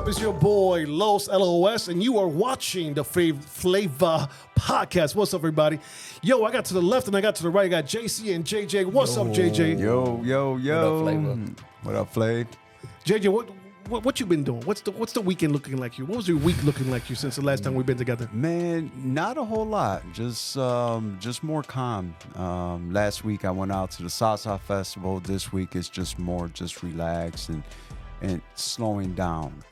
It's your boy Los LOS, and you are watching the Flava Podcast. What's up, everybody? Yo, I got to the left and I got to the right. I got JC and JJ. What's up, JJ? Yo. What up, Flava? What up, Flav? JJ, what you been doing? What's the weekend looking like you? What was your week looking like you since the last time we've been together? Man, not a whole lot. Just more calm. Last week I went out to the Salsa Festival. This week it's just more relaxed and slowing down.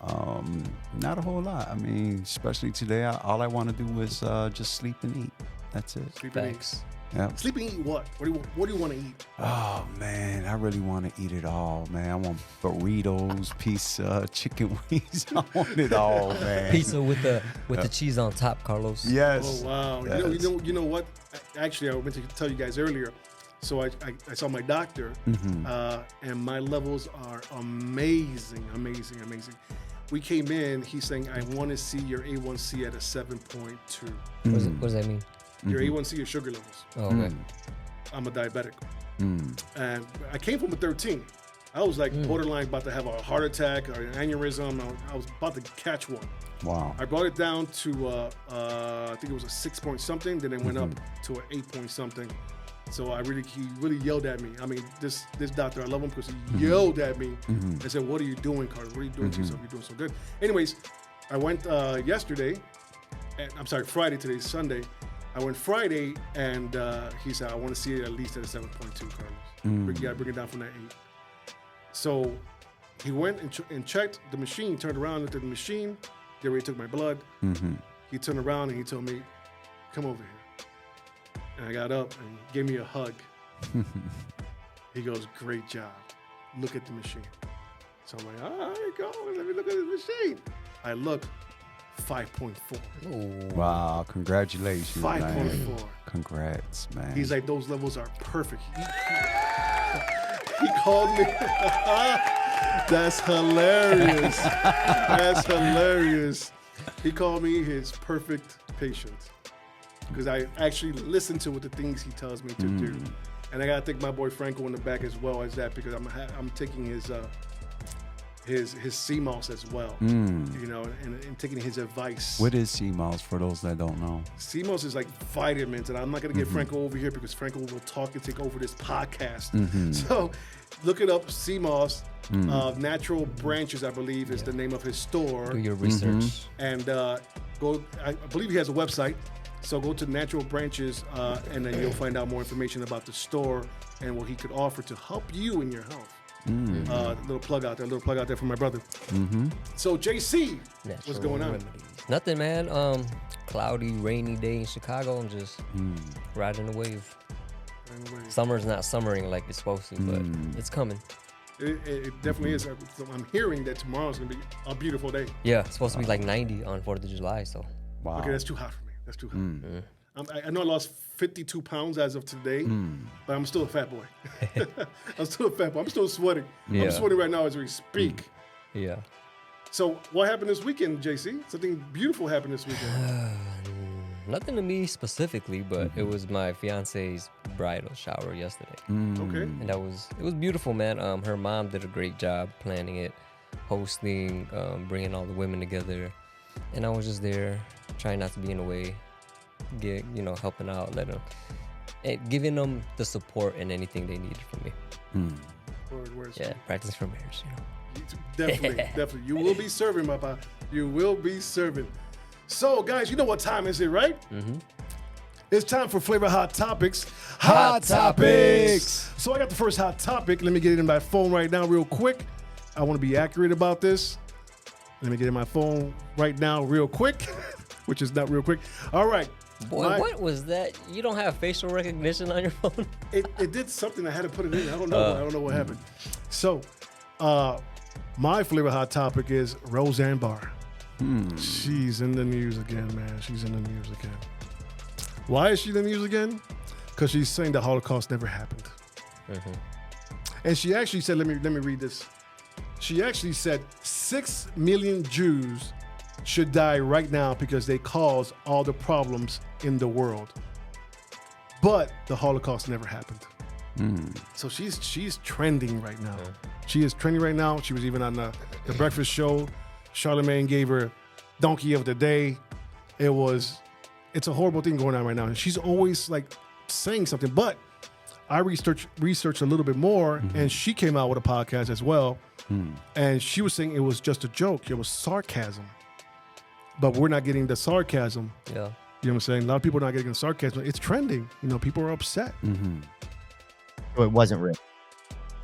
Not a whole lot. I mean, especially today, all I want to do is just sleep and eat. That's it. Sleep and eat. Yeah. Sleep and eat what? What do you want to eat? Oh man, I really want to eat it all, man. I want burritos, pizza, chicken wings. I want it all, man. Pizza with the cheese on top, Carlos. Yes. Oh wow. Yes. You know what? Actually, I meant to tell you guys earlier. So I saw my doctor, and my levels are amazing. We came in, he's saying, I want to see your A1C at a 7.2. What does that mean? Your A1C, your sugar levels. Oh, okay. I'm a diabetic. And I came from a 13. I was like borderline about to have a heart attack or an aneurysm. I was about to catch one. Wow. I brought it down to, I think it was a 6 point something. Then it went up to an 8 point something. So he really yelled at me. I mean, this doctor, I love him because he yelled at me and said, "What are you doing, Carlos? What are you doing to yourself? You're doing so good." Anyways, I went Friday. Today's Sunday. I went Friday, and he said, "I want to see it at least at a 7.2, Carlos. You got to bring it down from that 8." So he went and checked the machine, turned around, looked at the machine. They already took my blood. He turned around and he told me, "Come over here." And I got up and he gave me a hug. He goes, "Great job. Look at the machine." So I'm like, "All right, go. Let me look at the machine." I looked, 5.4. Wow, congratulations, 5.4. man. Congrats, man. He's like, "Those levels are perfect." He called me. That's hilarious. That's hilarious. He called me his perfect patient. Because I actually listen to what the things he tells me to do, and I gotta thank my boy Franco in the back as well as that, because I'm taking his CMOS as well, you know, and taking his advice. What is CMOS for those that don't know? CMOS is like vitamins, and I'm not gonna get Franco over here because Franco will talk and take over this podcast. So look it up, CMOS. Natural Branches, I believe, is the name of his store. Do your research. And go. I believe he has a website. So go to Natural Branches, and then you'll find out more information about the store and what he could offer to help you in your health. Little plug out there for my brother. So JC, what's going on? Remedies. Nothing, man. Cloudy, rainy day in Chicago. I'm just riding the wave. Summer's not summering like it's supposed to, but it's coming. It definitely is. I'm hearing that tomorrow's going to be a beautiful day. Yeah, it's supposed to be like 90 on 4th of July, so. Wow. Okay, that's too hot for me. That's too hot. I know I lost 52 pounds as of today, but I'm still a fat boy. I'm still sweating. Yeah. I'm sweating right now as we speak. Yeah. So what happened this weekend, JC? Something beautiful happened this weekend. Nothing to me specifically, but it was my fiance's bridal shower yesterday. Okay. And it was beautiful, man. Her mom did a great job planning it, hosting, bringing all the women together. And I was just there, trying not to be in the way, helping out, giving them the support and anything they needed from me. Yeah, practice for marriage, Definitely. You will be serving, Papa. You will be serving. So, guys, you know what time is it, right? It's time for Flavor Hot Topics. Hot Topics! So I got the first hot topic. Let me get it in my phone right now real quick. I want to be accurate about this. Let me get in my phone right now real quick, which is not real quick. All right. Boy, what was that? You don't have facial recognition on your phone? It did something. I had to put it in. I don't know. I don't know what happened. So, my Flavor Hot Topic is Roseanne Barr. She's in the news again, man. She's in the news again. Why is she in the news again? Because she's saying the Holocaust never happened. And she actually said, let me read this. She actually said 6 million Jews should die right now because they cause all the problems in the world. But the Holocaust never happened. So she's trending right now. She is trending right now. She was even on the breakfast show. Charlemagne gave her Donkey of the Day. It's a horrible thing going on right now. And she's always like saying something. But I researched a little bit more, and she came out with a podcast as well. And she was saying it was just a joke. It was sarcasm. But we're not getting the sarcasm. Yeah. You know what I'm saying? A lot of people are not getting the sarcasm. It's trending. You know, people are upset. So it wasn't real.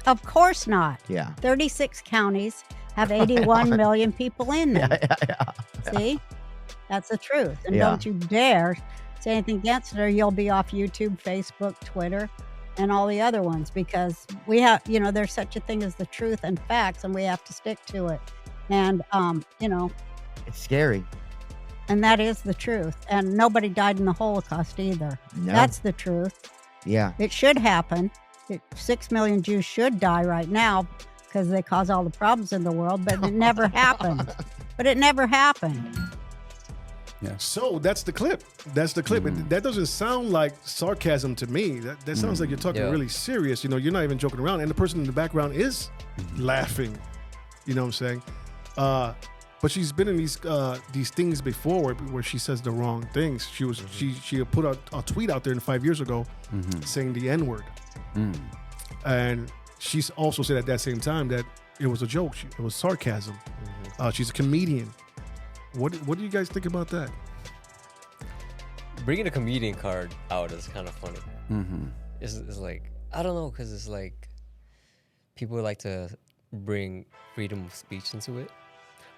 Of course not. Yeah. 36 counties have 81 million people in them. Yeah. See? That's the truth. And Yeah. don't you dare say anything against it, or you'll be off YouTube, Facebook, Twitter, and all the other ones, because we have, there's such a thing as the truth and facts, and we have to stick to it. And, It's scary. and that is the truth. And nobody died in the Holocaust either. No. That's the truth. Yeah. It should happen. 6 million Jews should die right now because they cause all the problems in the world, but it never happened. But it never happened. Yeah. So that's the clip. That's the clip. That doesn't sound like sarcasm to me. That sounds like you're talking really serious. You're not even joking around. And the person in the background is laughing. You know what I'm saying? But she's been in these things before where she says the wrong things. She put a tweet out there 5 years ago saying the N-word. And she's also said at that same time that it was a joke. It was sarcasm. She's a comedian. What do you guys think about that? Bringing a comedian card out is kind of funny. It's like, I don't know, because it's like people like to bring freedom of speech into it.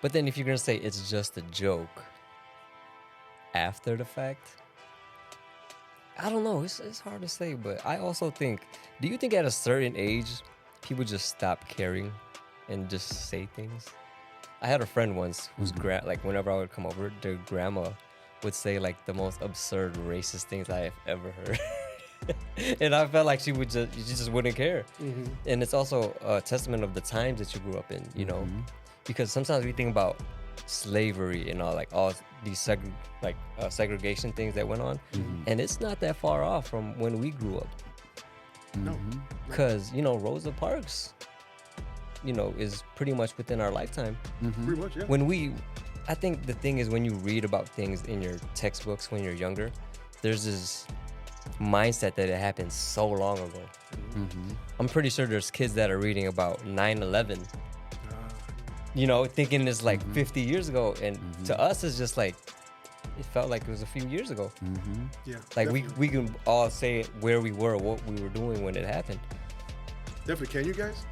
But then if you're going to say it's just a joke after the fact, I don't know. It's hard to say, but I also think, do you think at a certain age, people just stop caring and just say things? I had a friend once whose like whenever I would come over, their grandma would say like the most absurd racist things I have ever heard. And I felt like she just wouldn't care. And it's also a testament of the times that you grew up in, because sometimes we think about slavery and all these segregation things that went on, and it's not that far off from when we grew up. No. Because, Rosa Parks, is pretty much within our lifetime. Pretty much, yeah. I think the thing is when you read about things in your textbooks when you're younger, there's this mindset that it happened so long ago. I'm pretty sure there's kids that are reading about 9/11, thinking it's like 50 years ago. And to us, it's just like, it felt like it was a few years ago. Yeah. Like we can all say where we were, what we were doing when it happened. Definitely. Can you guys?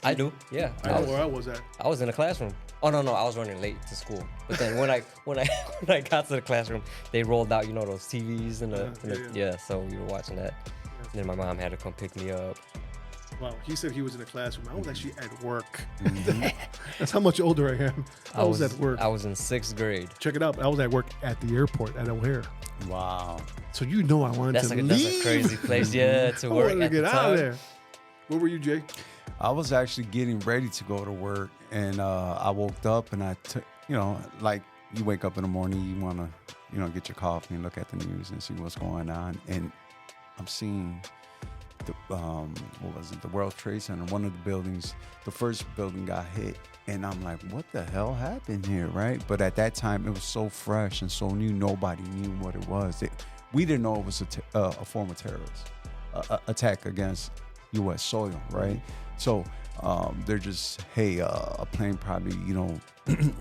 I do, yeah. I know where I was at. I was in a classroom. Oh no, I was running late to school. But then when I got to the classroom, they rolled out, those TVs and so we were watching that. And then my mom had to come pick me up. Wow, he said he was in the classroom. I was actually at work. That's how much older I am. I was at work. I was in 6th grade. Check it out. I was at work at the airport at O'Hare. Wow. So I wanted to leave. That's a crazy place, to work. I wanted to get out of there. What were you, Jay? I was actually getting ready to go to work, and I woke up and I took, like you wake up in the morning, you want to, get your coffee and look at the news and see what's going on. And I'm seeing the World Trade Center, one of the buildings, the first building got hit. And I'm like, what the hell happened here, right? But at that time, it was so fresh and so new, nobody knew what it was. We didn't know it was a form of terrorist attack against U.S. soil, right? So they're just, hey, a plane probably,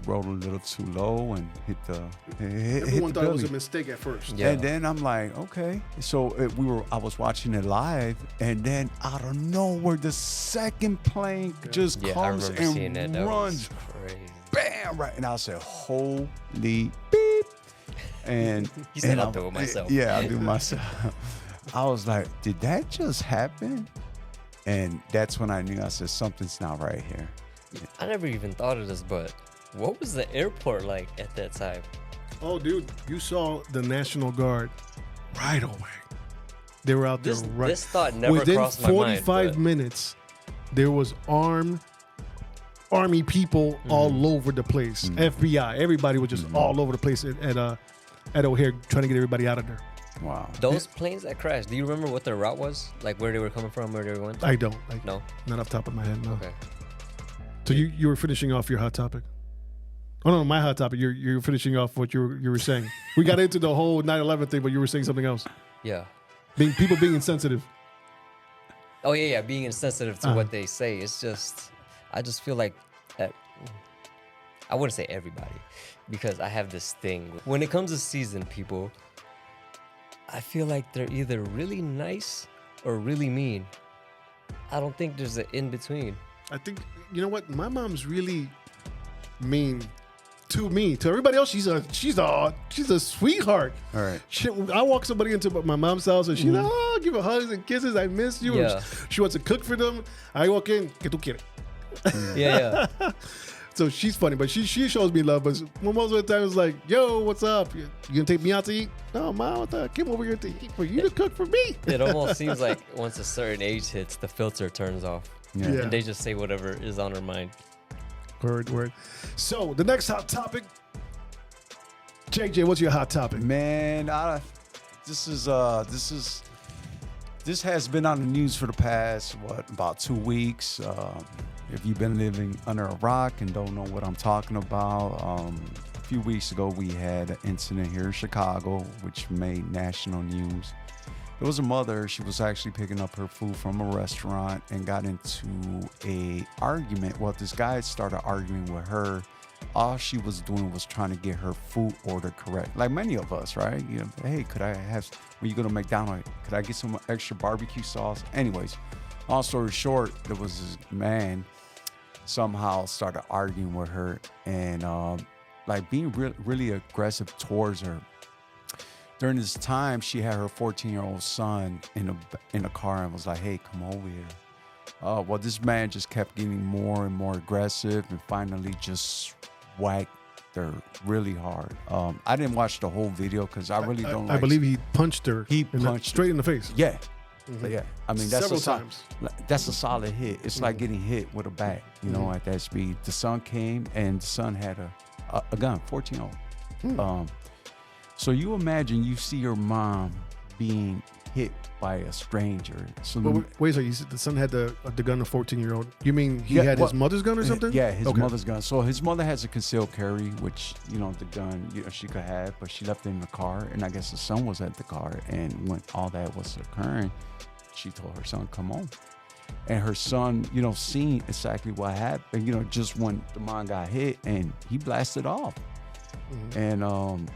rolled a little too low and hit the Everyone thought building. it was a mistake at first. Yeah. And then I'm like, okay. So I was watching it live, and then out of nowhere, the second plane just comes and runs, crazy. bam, right. And I said, holy beep. And You said I'll do it myself. Yeah, I'll do it myself. I was like, did that just happen? And that's when I knew. I said, something's not right here. I never even thought of this, but what was the airport like at that time? Oh, dude, you saw the National Guard right away. They were out there right. This thought never Within crossed my mind. Within 45 minutes, there was army people all over the place. FBI, everybody was just all over the place at O'Hare trying to get everybody out of there. Wow. Those planes that crashed, do you remember what their route was? Like where they were coming from, where they were going? I don't. No? Not off the top of my head, no. Okay. So you were finishing off your hot topic? Oh no, my hot topic. You're finishing off what you were saying. We got into the whole 9/11 thing, but you were saying something else. Yeah. People being insensitive. Oh yeah, being insensitive to what they say. It's just, I just feel like that. I wouldn't say everybody, because I have this thing. When it comes to season people, I feel like they're either really nice or really mean. I don't think there's an in between. I think, you know what? My mom's really mean to me. To everybody else, she's a sweetheart. All right. I walk somebody into my mom's house and she's like, oh, give her hugs and kisses. I miss you. Yeah. She wants to cook for them. I walk in, ¿Qué tú quieres? Yeah. So she's funny, but she shows me love. But most of the time it's like, yo, what's up? You gonna take me out to eat? No, Mom, I came over here to eat for you to cook for me. It almost seems like once a certain age hits, the filter turns off. Yeah. And they just say whatever is on their mind. Word. So the next hot topic, JJ, what's your hot topic? Man, this has been on the news for the past about 2 weeks. If you've been living under a rock and don't know what I'm talking about, a few weeks ago we had an incident here in Chicago which made national news. There was a mother. She was actually picking up her food from a restaurant and got into a argument. Well, this guy started arguing with her. All she was doing was trying to get her food order correct. Like many of us, right? You know, hey, could I have, when you go to McDonald's, could I get some extra barbecue sauce? Anyways, long story short, there was this man somehow started arguing with her and like being really aggressive towards her. During this time, she had her 14-year-old son in a car and was like, hey, come over here. Well, this man just kept getting more and more aggressive and finally just whacked her really hard. I didn't watch the whole video because I really don't like... I believe he punched her. He punched straight in the face. Yeah. Mhm. Yeah. I mean, that's Several times. That's a solid hit. It's like getting hit with a bat, you know, at that speed. The son came and the son had a gun, 14-year-old. So you imagine you see your mom being hit by a stranger. So Wait, so you said the son had the gun, a 14-year-old. You mean he had his mother's gun or something? Yeah, his mother's gun. So his mother has a concealed carry, which, you know, the gun, you know, she could have, but she left it in the car. And I guess the son was at the car. And when all that was occurring, she told her son, come on. And her son, you know, seeing exactly what happened, you know, just when the mom got hit and he blasted off. And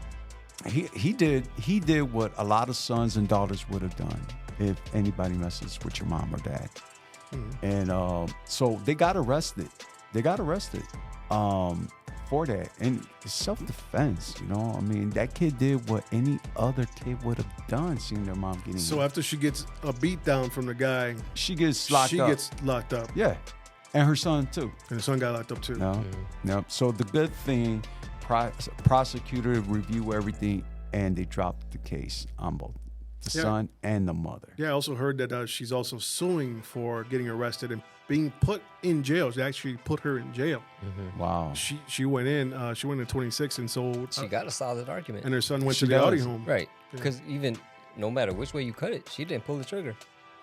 he did what a lot of sons and daughters would have done if anybody messes with your mom or dad. And so they got arrested. For that. And it's self-defense, you know. I mean, that kid did what any other kid would have done, seeing their mom getting So hit. after she gets a beat down from the guy, She gets locked she up. gets locked up. Yeah. And her son too. And the son got locked up too. No. So the good thing, prosecutor review everything, and they dropped the case on both the son and the mother. Yeah, I also heard that she's also suing for getting arrested and being put in jail. They actually put her in jail. Wow. She went in. She went in 26, and so She got a solid argument. and her son went She to the Audi does. home. Right. Because even no matter which way you cut it, she didn't pull the trigger.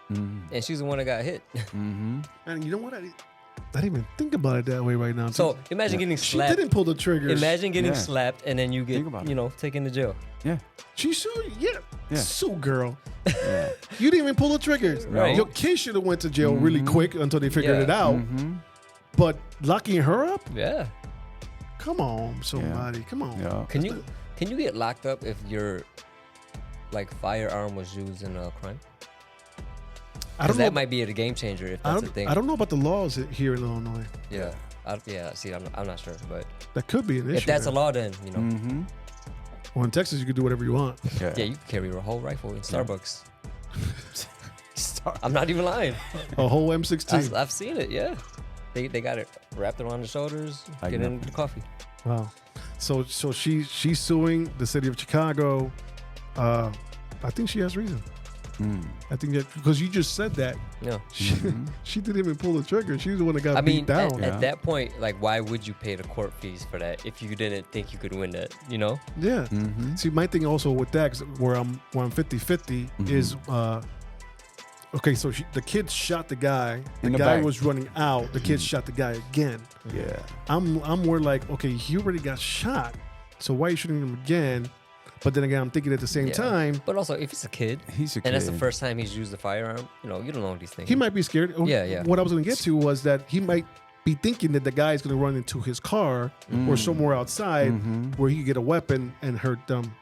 And she's the one that got hit. And you know what? I didn't even think about it that way right now. So imagine getting she slapped. didn't pull the trigger. Imagine getting Yeah. slapped and then you get, Think about it. you know, taken to jail. Yeah. She sued. Yeah. Sue girl. Yeah. You didn't even pull the trigger. Right. Your kid should have went to jail really quick until they figured Yeah. it out. But locking her up? Yeah. Come on, somebody. Come on. Yeah. Can you get locked up if your like firearm was used in a crime? I don't Because know. that might be a game changer if that's a thing. I don't know about the laws here in Illinois. Yeah. See, I'm not sure, but That could be an issue. if that's a there. law, then you know, Well, in Texas, you can do whatever you want. yeah, you can carry a whole rifle in Starbucks. I'm not even lying. A whole M16. I've seen it. Yeah, they got it wrapped around the shoulders, I get know. in the coffee. Wow. So she's suing the city of Chicago. I think she has reason. I think that because you just said that Yeah. she didn't even pull the trigger. She was the one that got I beat mean, down. at that point, like, why would you pay the court fees for that if you didn't think you could win that? You know? Yeah. See, my thing also with that, 'cause where I'm 50-50 is Okay, so the kid shot the guy. The In the guy back. was running out. The kid shot the guy again. Yeah. I'm more like, okay, he already got shot, so why are you shooting him again? But then again, I'm thinking at the same Yeah. time, But also, if he's a kid, He's a and that's the kid. first time he's used a firearm, you don't know these things. he might be scared. Yeah. What I was going to get to was that he might be thinking that the guy is going to run into his car or somewhere outside where he could get a weapon and hurt them.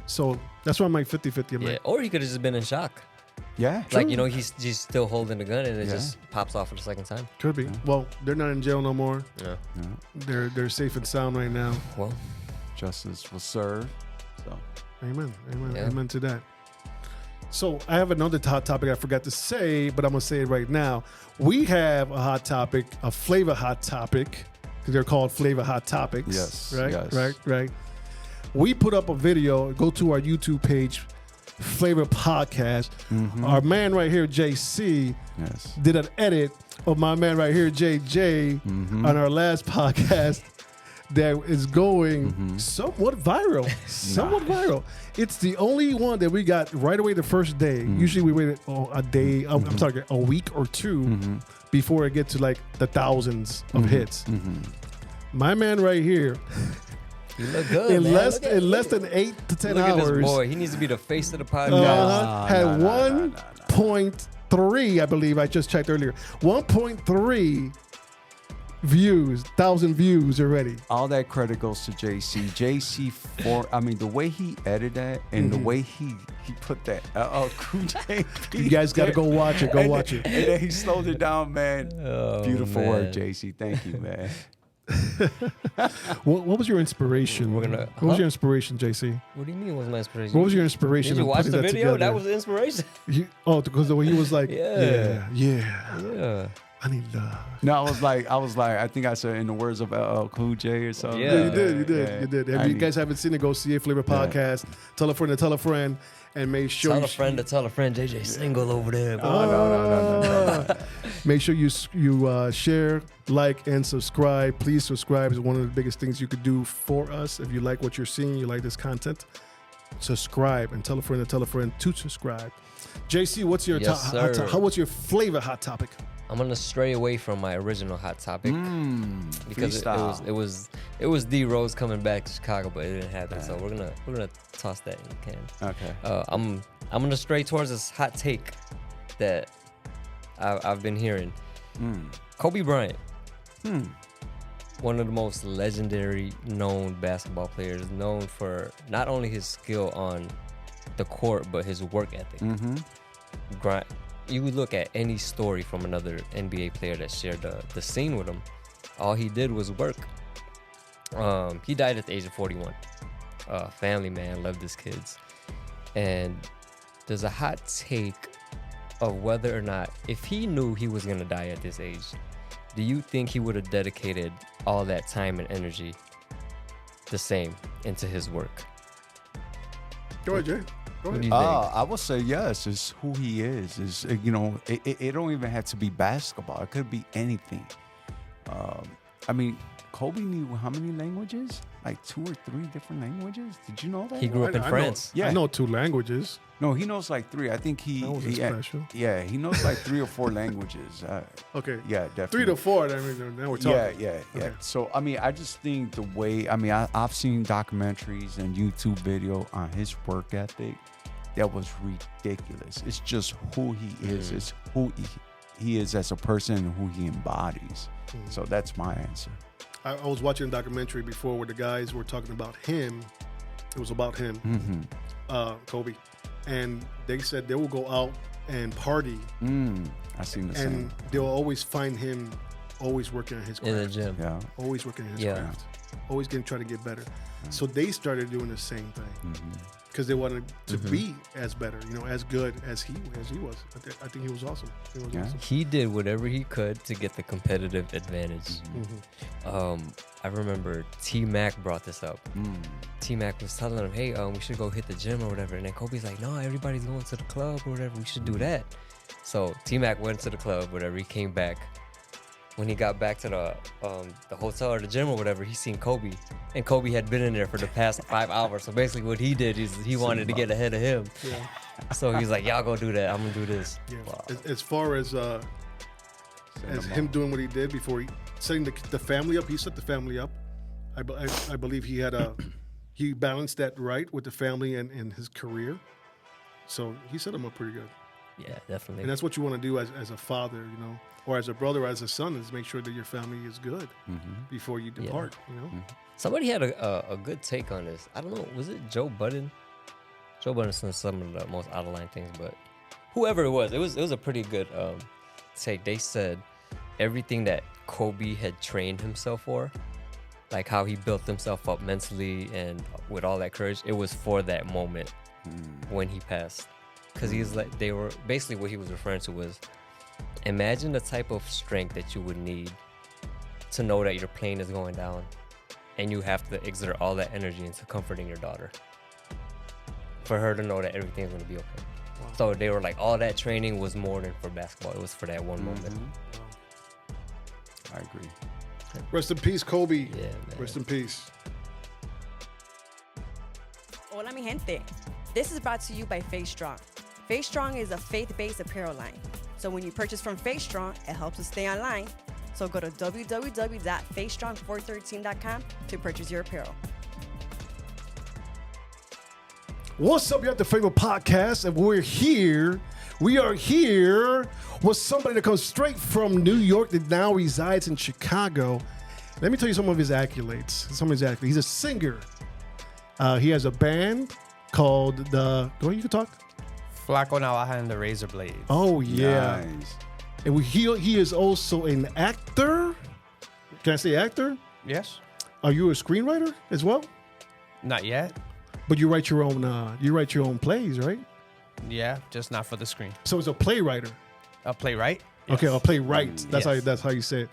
So that's why I'm like 50-50. I'm Yeah, like, or he could have just been in shock. Yeah. Like, he's still holding the gun and it just pops off for the second time. could be. Well, they're not in jail no more. Yeah. They're safe and sound right now. Well, Justice was served. So Amen. Yeah. Amen to that. So I have another hot topic I forgot to say, but I'm gonna say it right now. We have a hot topic, a Flava hot topic, because they're called Flava hot topics. Yes, Right. yes. Right. We put up a video. Go to our YouTube page, FlavaPodcast. Our man right here, JC, yes. did an edit of my man right here, JJ, on our last podcast that is going somewhat viral. Viral. It's the only one that we got right away the first day. Usually we waited a day, I'm sorry, a week or two before it gets to like the thousands of hits. My man right here, you look good, in man. less than 8 to 10 Look at hours, this boy. He needs to be the face of the podcast. had 1.3, I believe. I just checked earlier. 1.3 views, 1,000 views already. All that credit goes to JC. JC the way he edited that and the way he put that You guys got to go watch it. Go watch it. And then he slowed it down, man. Oh, Beautiful man. work, JC. Thank you, man. What was your inspiration? We're gonna- What was huh? your inspiration, JC? What do you mean was my inspiration? What was your inspiration? Did you in watch putting the that video? together? That was the inspiration. Because the way he was like, Yeah. yeah. I need love. No, I was like, I think I said in the words of LL Cool J or something. Yeah. Yeah, you did. If I you need- guys haven't seen it, go see it. Flava Podcast. Tell a friend to tell a friend, and make sure Tell you a friend to tell a friend. JJ single over there. Boy. No. Make sure you share, like, and subscribe. Please subscribe is one of the biggest things you could do for us. If you like what you're seeing, you like this content, subscribe and tell a friend to subscribe. JC, what's your Yes, sir. what's your flavor hot topic? I'm gonna stray away from my original hot topic because freestyle. it was D Rose coming back to Chicago, but it didn't happen. So we're gonna toss that in the can. Okay. I'm gonna stray towards this hot take that I've been hearing. Kobe Bryant, one of the most legendary known basketball players, known for not only his skill on the court but his work ethic. You would look at any story from another NBA player that shared the scene with him. All he did was work. He died at the age of 41. Family man, loved his kids. And there's a hot take of whether or not, if he knew he was going to die at this age, do you think he would have dedicated all that time and energy the same into his work? Go ahead, Jay. Go What do ahead. you think? I would say yes. It's who he is. It's it don't even have to be basketball. It could be anything. Kobe knew how many languages? Like 2 or 3 different languages. Did you know that? He grew up in France. Yeah. I know 2 languages. No, he knows like 3. I think That wasn't special. Yeah, he knows like 3 or 4 languages. Okay. Yeah, definitely. 3 to 4. Now we're talking. Yeah. Okay. So, I just think the way, I've seen documentaries and YouTube video on his work ethic that was ridiculous. It's just who he is. It's who he is as a person and who he embodies. So that's my answer. I was watching a documentary before where the guys were talking about him. It was about him, Kobe. And they said they will go out and party, I seen the and same. they'll always find him always working on his craft. In the gym. Yeah. Always working on his Yeah. craft. Always trying to get better. So they started doing the same thing because they wanted to be as better, as good as he was. I think he was awesome. He was awesome. He did whatever he could to get the competitive advantage. I remember T-Mac brought this up. T-Mac was telling him, hey, we should go hit the gym or whatever. And then Kobe's like, no, everybody's going to the club or whatever. We should do that. So T-Mac went to the club, whatever. He came back. When he got back to the hotel or the gym or whatever, he seen Kobe. And Kobe had been in there for the past 5 hours. So basically what he did is he wanted to get ahead of him. Yeah. So he's like, y'all go do that. I'm gonna do this. Yeah. Wow. As far as him doing what he did before he setting the family up, he set the family up. I believe he had he balanced that right with the family and his career. So he set him up pretty good. Yeah, definitely. And that's what you want to do as a father, you know, or as a brother, or as a son, is make sure that your family is good before you depart, you know. Somebody had a good take on this. I don't know. Was it Joe Budden? Joe Budden said some of the most out of line things, but whoever it was a pretty good take. They said everything that Kobe had trained himself for, like how he built himself up mentally and with all that courage, it was for that moment when he passed. Because he's like, they were basically what he was referring to was, imagine the type of strength that you would need to know that your plane is going down and you have to exert all that energy into comforting your daughter for her to know that everything's going to be okay. Wow. So they were like, all that training was more than for basketball. It was for that one moment. I agree. Rest in peace, Kobe. Yeah, man. Rest in peace. Hola, mi gente. This is brought to you by Face Strong. Face Strong is a faith-based apparel line. So when you purchase from Face Strong, it helps us stay online. So go to www.facestrong413.com to purchase your apparel. What's up? You have the FlavaPodcast, and we're here. We are here with somebody that comes straight from New York that now resides in Chicago. Let me tell you some of his accolades. He's a singer. He has a band called the. Go ahead, you can talk. Flaco Navaja and the Razor Blades. Oh yeah. Nice. And he is also an actor. Can I say actor? Yes. Are you a screenwriter as well? Not yet. But you write your own. You write your own plays, right? Yeah, just not for the screen. So it's a playwright. A playwright. Okay, a playwright. That's Yes. how you say it.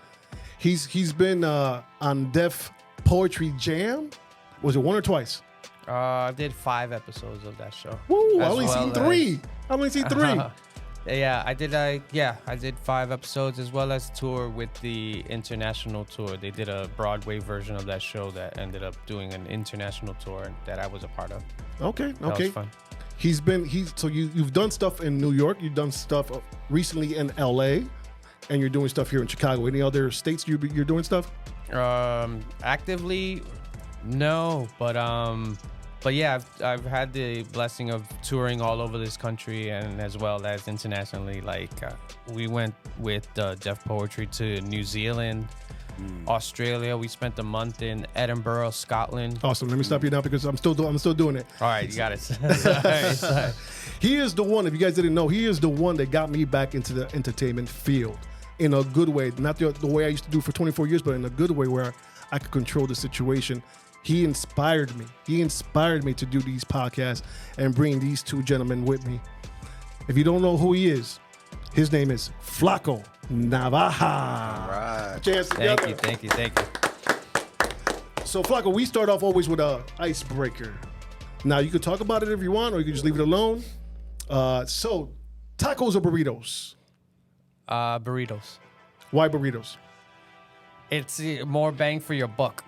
He's been on Def Poetry Jam. Was it one or twice? I did 5 episodes of that show. Woo! I As only well seen as- 3. I only seen 3. Yeah, I did. I did 5 episodes as well as tour with the international tour. They did a Broadway version of that show that ended up doing an international tour that I was a part of. Okay. That was fun. So you've done stuff in New York. You've done stuff recently in LA, and you're doing stuff here in Chicago. Any other states you're doing stuff? Actively, no, but yeah, I've had the blessing of touring all over this country and as well as internationally. Like we went with Def Poetry to New Zealand, Australia. We spent a month in Edinburgh, Scotland. Awesome. Let me stop you now because I'm still doing it. All right, you got it. Sorry. He is the one. If you guys didn't know, he is the one that got me back into the entertainment field in a good way. Not the way I used to do for 24 years, but in a good way where I could control the situation. He inspired me. He inspired me to do these podcasts and bring these two gentlemen with me. If you don't know who he is, his name is Flaco Navaja. All right. Thank you. So Flaco, we start off always with a icebreaker. Now you can talk about it if you want, or you can just leave it alone. So tacos or burritos? Burritos. Why burritos? It's more bang for your buck.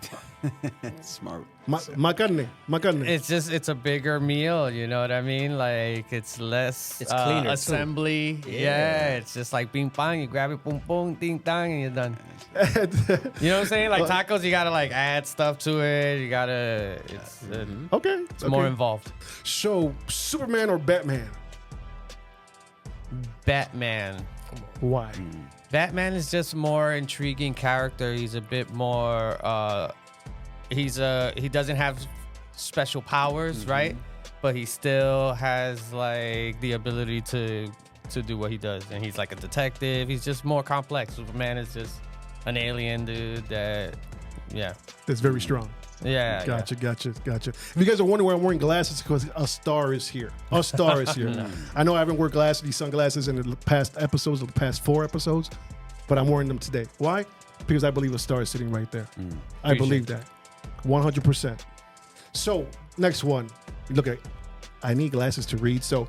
Smart. Ma carne. It's a bigger meal, you know what I mean? Like it's less It's cleaner, too. assembly. Yeah, it's just like bing bang, you grab it, boom boom, ding dang, and you're done. You know what I'm saying? Like tacos, you gotta like add stuff to it. You gotta. It's more involved. So Superman or Batman? Batman. Why? Batman is just more intriguing character. He's a bit more. He doesn't have special powers, right? But he still has like the ability to do what he does, and he's like a detective. He's just more complex. Superman is just an alien dude that, That's very strong. yeah. Gotcha. If you guys are wondering why I'm wearing glasses, because a star is here. A star is here. I know I haven't worn these sunglasses in the past 4 episodes, but I'm wearing them today. Why? Because I believe a star is sitting right there. I believe that. 100%. So, next one. Look at, I need glasses to read, so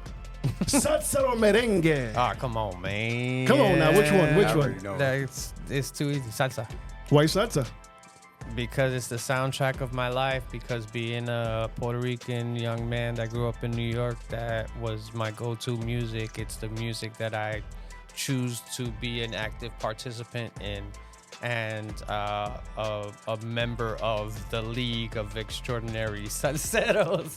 salsa or merengue? Ah, come on, man. Come on now, which one? I already know. It's too easy. Salsa. Why salsa? Because it's the soundtrack of my life. Because being a Puerto Rican young man that grew up in New York, that was my go-to music. It's the music that I choose to be an active participant in, and a member of the League of Extraordinary Salseros.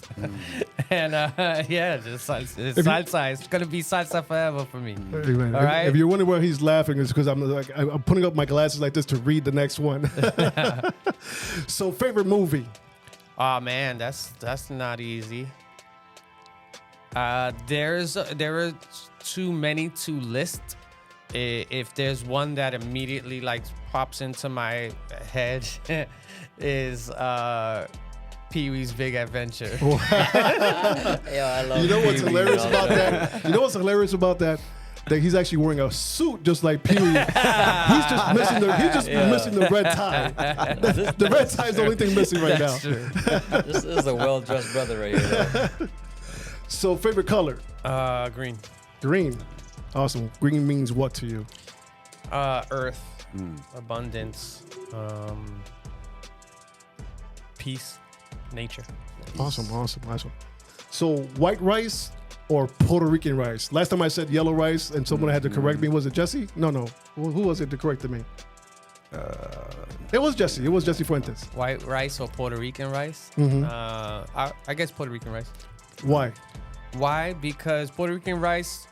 And just salsa. It's gonna be salsa forever for me. Hey, man, All right. If you're wondering why he's laughing, it's because I'm putting up my glasses like this to read the next one. So, favorite movie? Oh man, that's not easy. There are too many to list. If there's one that immediately like pops into my head, is Pee-wee's Big Adventure. Yo, I love You know what's Pee-wee, hilarious yo. about that? You know what's hilarious about that? That he's actually wearing a suit just like Pee-wee. He's just missing the red tie. The red tie is the only thing missing right now. That's true. This is a well-dressed brother right here. Though. So, favorite color? Green. Green. Awesome. Green means what to you? Earth, abundance, peace, nature. Awesome. So, white rice or Puerto Rican rice? Last time I said yellow rice and someone had to correct me. Was it Jesse? No. Who was it to correct me? It was Jesse. It was Jesse Fuentes. White rice or Puerto Rican rice? Mhm. I guess Puerto Rican rice. Why? Why? Because Puerto Rican rice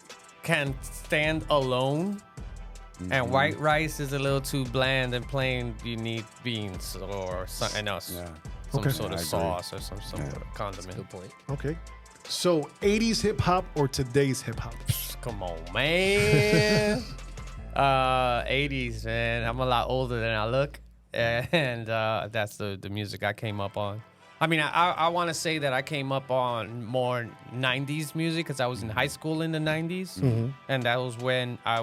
can stand alone, and white rice is a little too bland and plain. You need beans or something else, some Okay. sort of I agree. sauce or some sort of condiment. Good point. Okay. So, 80s hip hop or today's hip hop? Come on, man. 80s, man. I'm a lot older than I look, and that's the music I came up on. I mean, I want to say that I came up on more 90s music because I was in high school in the 90s. And that was when I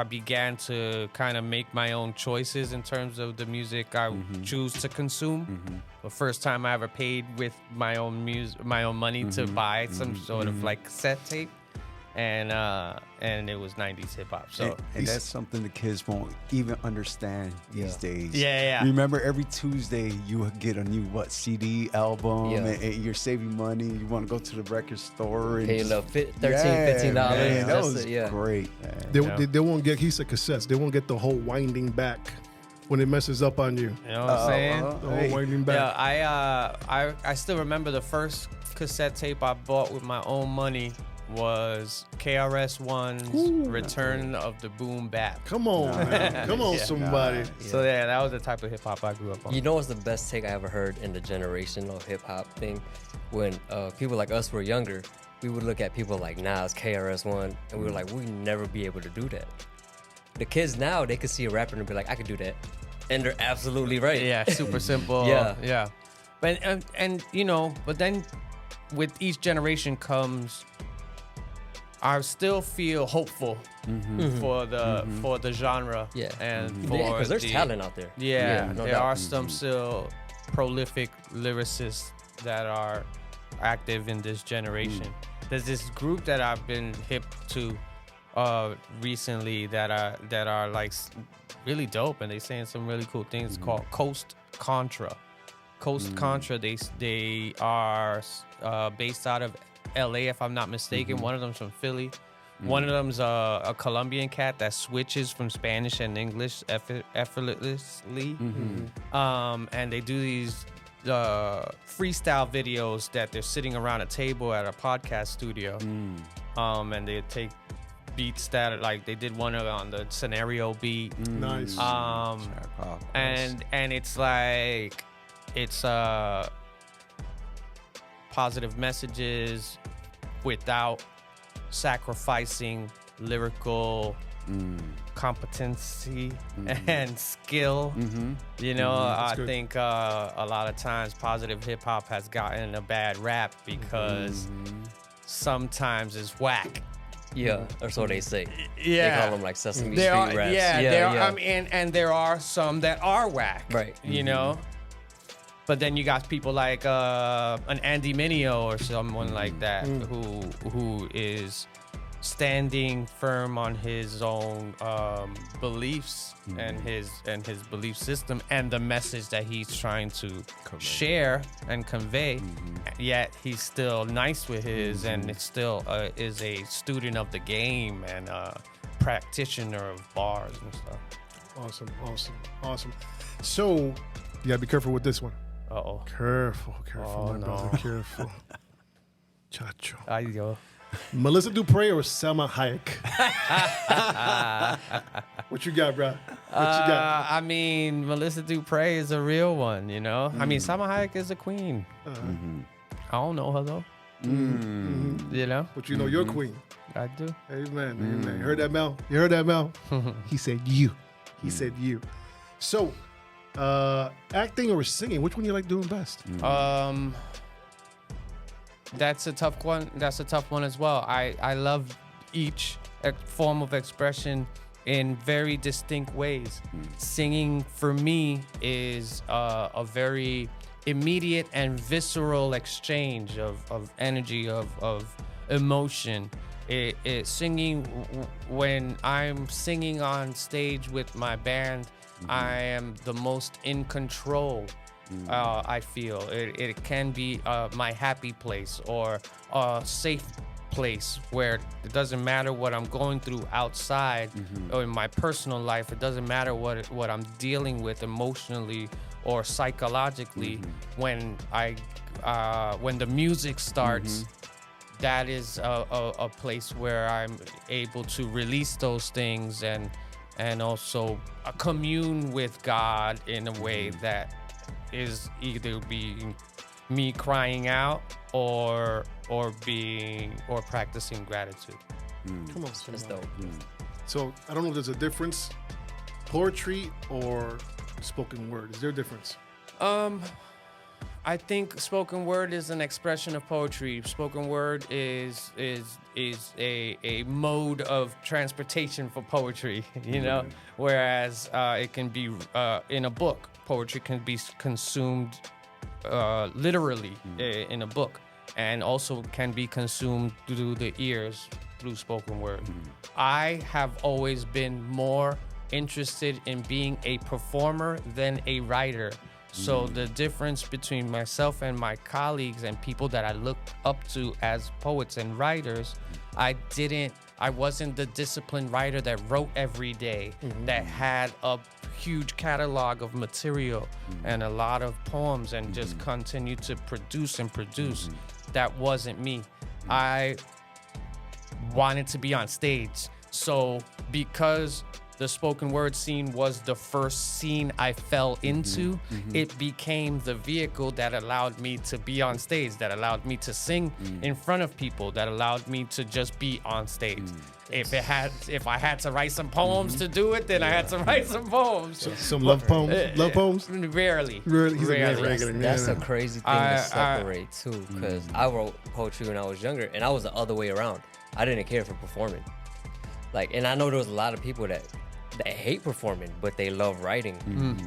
began to kind of make my own choices in terms of the music I choose to consume. The first time I ever paid with my own money to buy some sort of like cassette tape. And it was 90s hip hop. So and that's something the kids won't even understand these days. Yeah. Remember, every Tuesday you would get a new CD album, Yeah. and you're saving money. You want to go to the record store and Pay a just- little $13, $15. Man, that Just was to- yeah. great. Man. They won't get, he said cassettes. They won't get the whole winding back when it messes up on you. You know what I'm saying? The whole winding back. Yeah, I still remember the first cassette tape I bought with my own money was KRS-One's Return of the Boom Bap. Come on, man. Come on, Yeah. somebody. So yeah, that was the type of hip hop I grew up on. You know what's the best take I ever heard in the generation of hip hop thing? When people like us were younger, we would look at people like Nas, KRS-One, and we were like, we'd never be able to do that. The kids now, they could see a rapper and be like, I could do that. And they're absolutely right. Yeah, super simple. Yeah. But and you know, but then with each generation comes, I still feel hopeful for the genre. Yeah. And Because there's talent out there. Yeah, no there doubt. are some still prolific lyricists that are active in this generation. There's this group that I've been hip to recently that are like really dope, and they saying some really cool things called Coast Contra. Coast Contra, they are based out of LA, if I'm not mistaken. One of them's from Philly. One of them's a Colombian cat that switches from Spanish and English effortlessly. And they do these freestyle videos that they're sitting around a table at a podcast studio. And they take beats that are like, they did one on the scenario beat. Nice. And it's like, it's positive messages without sacrificing lyrical competency and skill. You know, I good. think a lot of times positive hip hop has gotten a bad rap because sometimes it's whack. Yeah, or so they say. Yeah. They call them like Sesame There Street are, raps. there are, I mean, and there are some that are whack. Right. You know? But then you got people like an Andy Mineo or someone like that who is standing firm on his own beliefs and his belief system and the message that he's trying to share and convey. Yet he's still nice with his, and it still is a student of the game and a practitioner of bars and stuff. Awesome. So you gotta be careful with this one. Uh-oh. Careful, Oh, my no. brother. Careful. Chacho. Ay, yo. Melissa Dupre or Selma Hayek? What you got, bro? What you got? I mean, Melissa Dupre is a real one, you know? I mean, Salma Hayek is a queen. I don't know her, though. You know? But you know your queen. I do. Amen. You heard that, Mel? You heard that, Mel? He said you. He said you. So, acting or singing, which one you like doing best? That's a tough one. That's a tough one as well. I love each form of expression in very distinct ways. Singing for me is a very immediate and visceral exchange of energy, of emotion. Singing, when I'm singing on stage with my band, I am the most in control. I feel it can be my happy place or a safe place where it doesn't matter what I'm going through outside or in my personal life. It doesn't matter what I'm dealing with emotionally or psychologically. When the music starts, that is a place where I'm able to release those things and also commune with God in a way that is either being me crying out or practicing gratitude. Come on, That's dope. So I don't know if there's a difference, poetry or spoken word. Is there a difference? I think spoken word is an expression of poetry. Spoken word is a mode of transportation for poetry, you know. Whereas it can be in a book. Poetry can be consumed literally in a book, and also can be consumed through the ears through spoken word. I have always been more interested in being a performer than a writer. So the difference between myself and my colleagues and people that I look up to as poets and writers, I wasn't the disciplined writer that wrote every day, that had a huge catalog of material and a lot of poems and just continued to produce and produce. That wasn't me. I wanted to be on stage. So because the spoken word scene was the first scene I fell into, it became the vehicle that allowed me to be on stage, that allowed me to sing in front of people, that allowed me to just be on stage. If I had to write some poems to do it, then I had to write some poems. Some love poems? Love poems? Rarely. Really? He's Rarely. like, regular. That's Yeah. a crazy thing to separate too, because I wrote poetry when I was younger, and I was the other way around. I didn't care for performing. And I know there was a lot of people that hate performing, but they love writing.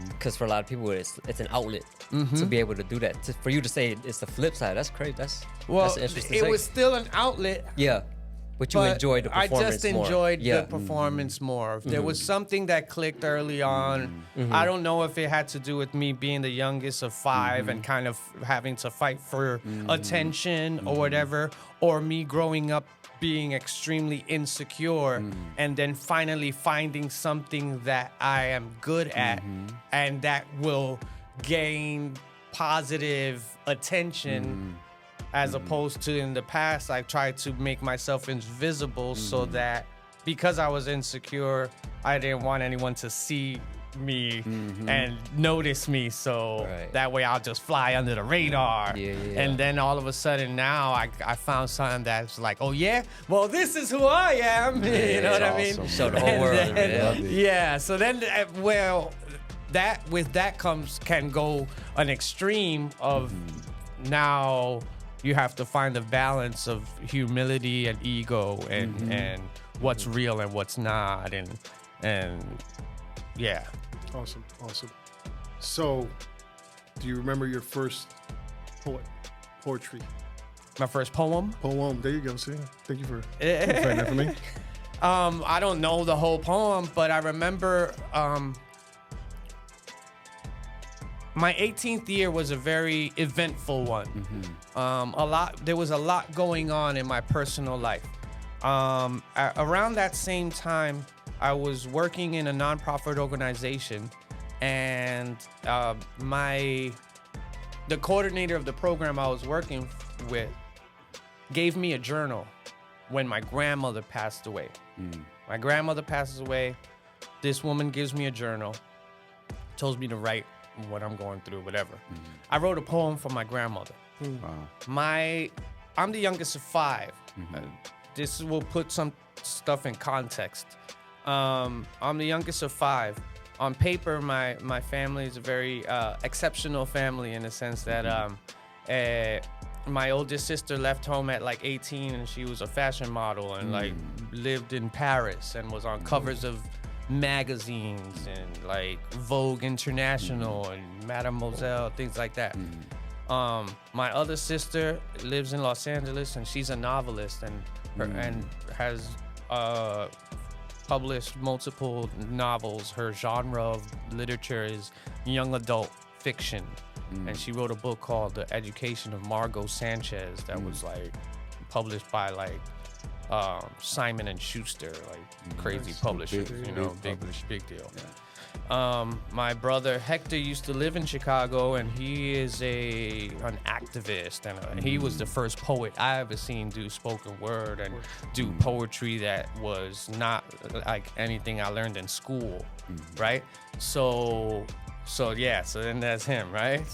Because for a lot of people, it's an outlet to be able to do that. For you to say it's the flip side, that's crazy. That's interesting. It was still an outlet. Yeah. But you enjoyed the performance more. I just enjoyed the performance more. There was something that clicked early on. I don't know if it had to do with me being the youngest of 5 and kind of having to fight for attention or whatever, or me growing up being extremely insecure and then finally finding something that I am good at and that will gain positive attention. As opposed to in the past, I tried to make myself invisible so that because I was insecure, I didn't want anyone to see me and notice me. So that way I'll just fly under the radar. And then all of a sudden now I found something that's like, oh yeah, well this is who I am. You know what I mean? Show the whole world. So then, that can go an extreme of now. You have to find a balance of humility and ego and what's real and what's not and yeah. Awesome. So, do you remember your first poetry? My first poem. Poem. There you go. See, thank you for saying that for me. I don't know the whole poem, but I remember my 18th year was a very eventful one. There was a lot going on in my personal life. Around that same time, I was working in a nonprofit organization, and the coordinator of the program I was working with gave me a journal when my grandmother passed away. My grandmother passes away. This woman gives me a journal, tells me to write what I'm going through, whatever. I wrote a poem for my grandmother. I'm the youngest of 5. This will put some stuff in context. I'm the youngest of 5. On paper, my family is a very exceptional family in the sense that my oldest sister left home at like 18, and she was a fashion model and like lived in Paris and was on covers of magazines and like Vogue International and Mademoiselle, things like that. My other sister lives in Los Angeles, and she's a novelist and has published multiple novels. Her genre of literature is young adult fiction. And she wrote a book called The Education of Margot Sanchez that was like published by like Simon and Schuster, like crazy publishers, big deal. My brother Hector used to live in Chicago, and he is an activist, and he was the first poet I ever seen do spoken word and do poetry that was not like anything I learned in school, right? So then that's him, right?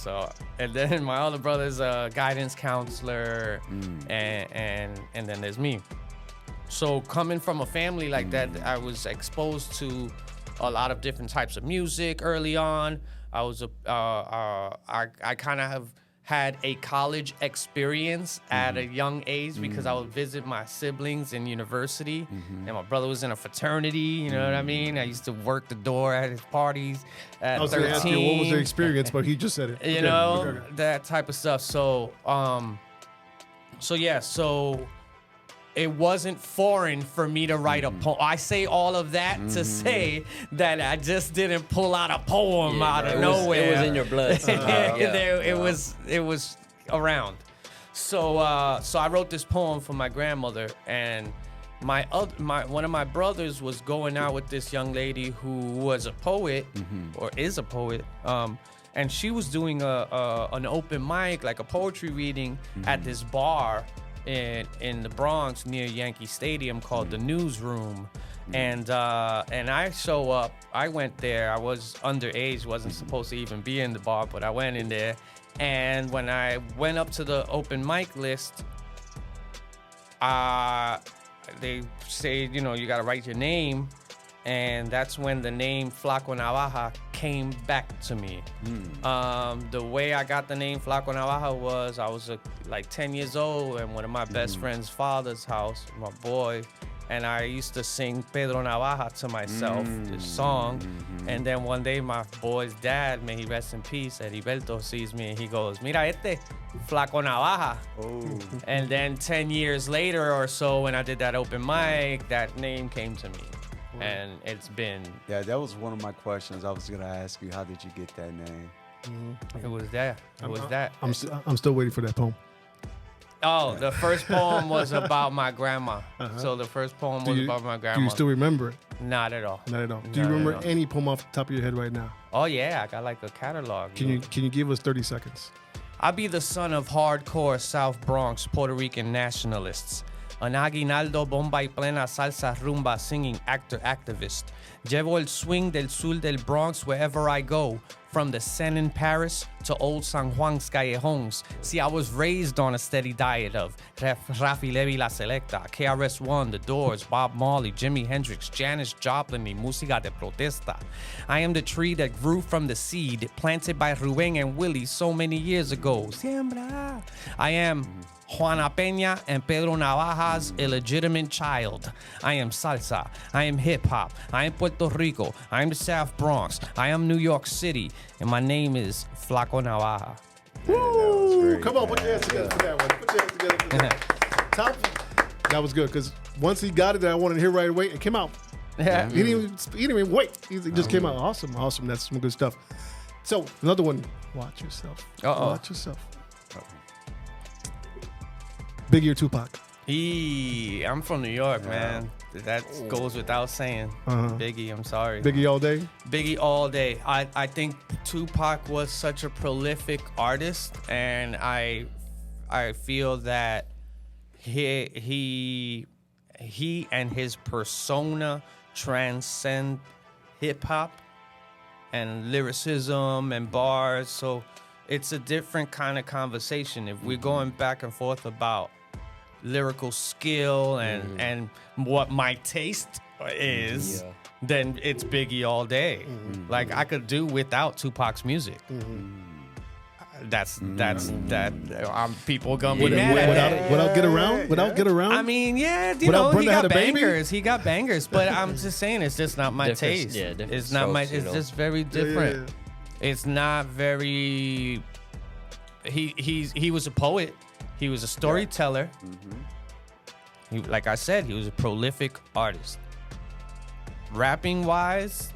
And then my other brother's a guidance counselor, and then there's me. So coming from a family like that, I was exposed to a lot of different types of music early on. I kind of have had a college experience at a young age because I would visit my siblings in university, and my brother was in a fraternity, you know what I mean? I used to work the door at his parties at 13. I was going to ask you, what was the experience, but he just said it. You know, that type of stuff. So it wasn't foreign for me to write a poem. I say all of that to say that I just didn't pull out a poem out of nowhere. It was in your blood. It was around. So I wrote this poem for my grandmother, and one of my brothers was going out with this young lady who was a poet or is a poet. And she was doing an open mic, like a poetry reading at this bar in the Bronx near Yankee Stadium called the Newsroom. And I show up. I went there. I was underage, wasn't supposed to even be in the bar, but I went in there. And when I went up to the open mic list, they say, you got to write your name. And that's when the name Flaco Navaja came back to me. The way I got the name Flaco Navaja was I was like 10 years old, and one of my best friend's father's house, my boy, and I used to sing Pedro Navaja to myself, this song. And then one day my boy's dad, may he rest in peace, Heriberto, sees me and he goes, "Mira este, Flaco Navaja." And then 10 years later or so, when I did that open mic, that name came to me. And it's been... Yeah, that was one of my questions. I was going to ask you, how did you get that name? It was that. I'm still waiting for that poem. Oh, the first poem was about my grandma. So the first poem was about my grandma. Do you still remember it? Not at all. Not at all. Do you remember any poem off the top of your head right now? Oh, yeah. I got like a catalog. Can you give us 30 seconds? I be the son of hardcore South Bronx Puerto Rican nationalists. An aguinaldo, bomba y plena salsa rumba singing activist. Llevo el swing del sur del Bronx wherever I go. From the Seine in Paris to old San Juan's callejones. See, I was raised on a steady diet of Rafi Levy La Selecta, KRS-One, The Doors, Bob Marley, Jimi Hendrix, Janis Joplin, y música de protesta. I am the tree that grew from the seed planted by Rubén and Willie so many years ago. Siembra. I am Juana Peña and Pedro Navaja's illegitimate child. I am salsa. I am hip-hop. I am Puerto Rico. I am the South Bronx. I am New York City. And my name is Flaco Navaja. Man, that was great. Come on, put your hands together for that one. Put your hands together for that. That was good because once he got it, that I wanted to hear right away. It came out. Yeah. He didn't even wait. He just came out. Awesome. That's some good stuff. So another one. Watch yourself. Uh-oh. Watch yourself. Biggie or Tupac? I'm from New York, man. That goes without saying. Biggie, I'm sorry. Biggie all day. Biggie all day. I think Tupac was such a prolific artist, and I feel that he and his persona transcend hip hop and lyricism and bars. So it's a different kind of conversation. If we're going back and forth about lyrical skill and what my taste is, then it's Biggie all day. Like I could do without Tupac's music. That's that. People gonna be mad at that. Without get around. I mean, yeah, you Without know, he Brenda had got a baby? bangers. He got bangers, but I'm just saying, it's just not my Different- taste. yeah, different It's not my. strokes, It's you just very different. Yeah. It's not very. He was a poet. He was a storyteller. He, like I said, he was a prolific artist. Rapping wise,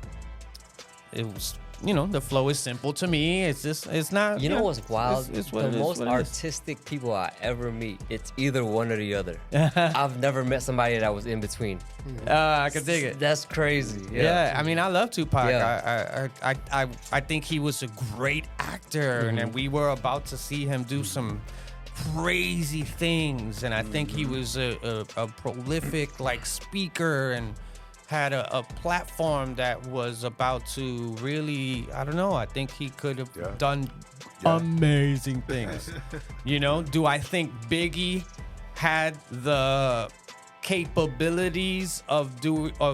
it was, you know, the flow is simple to me. It's just, it's not. You know what's wild? It's what The it is, most what it is. artistic people I ever meet, it's either one or the other. I've never met somebody that was in between. I can dig it. That's crazy. Yeah, I mean, I love Tupac. Yeah. I think he was a great actor, and we were about to see him do some crazy things. And I think he was a prolific like speaker and had a platform that was about to really, I don't know, I think he could have done amazing things. You know, do I think Biggie had the capabilities of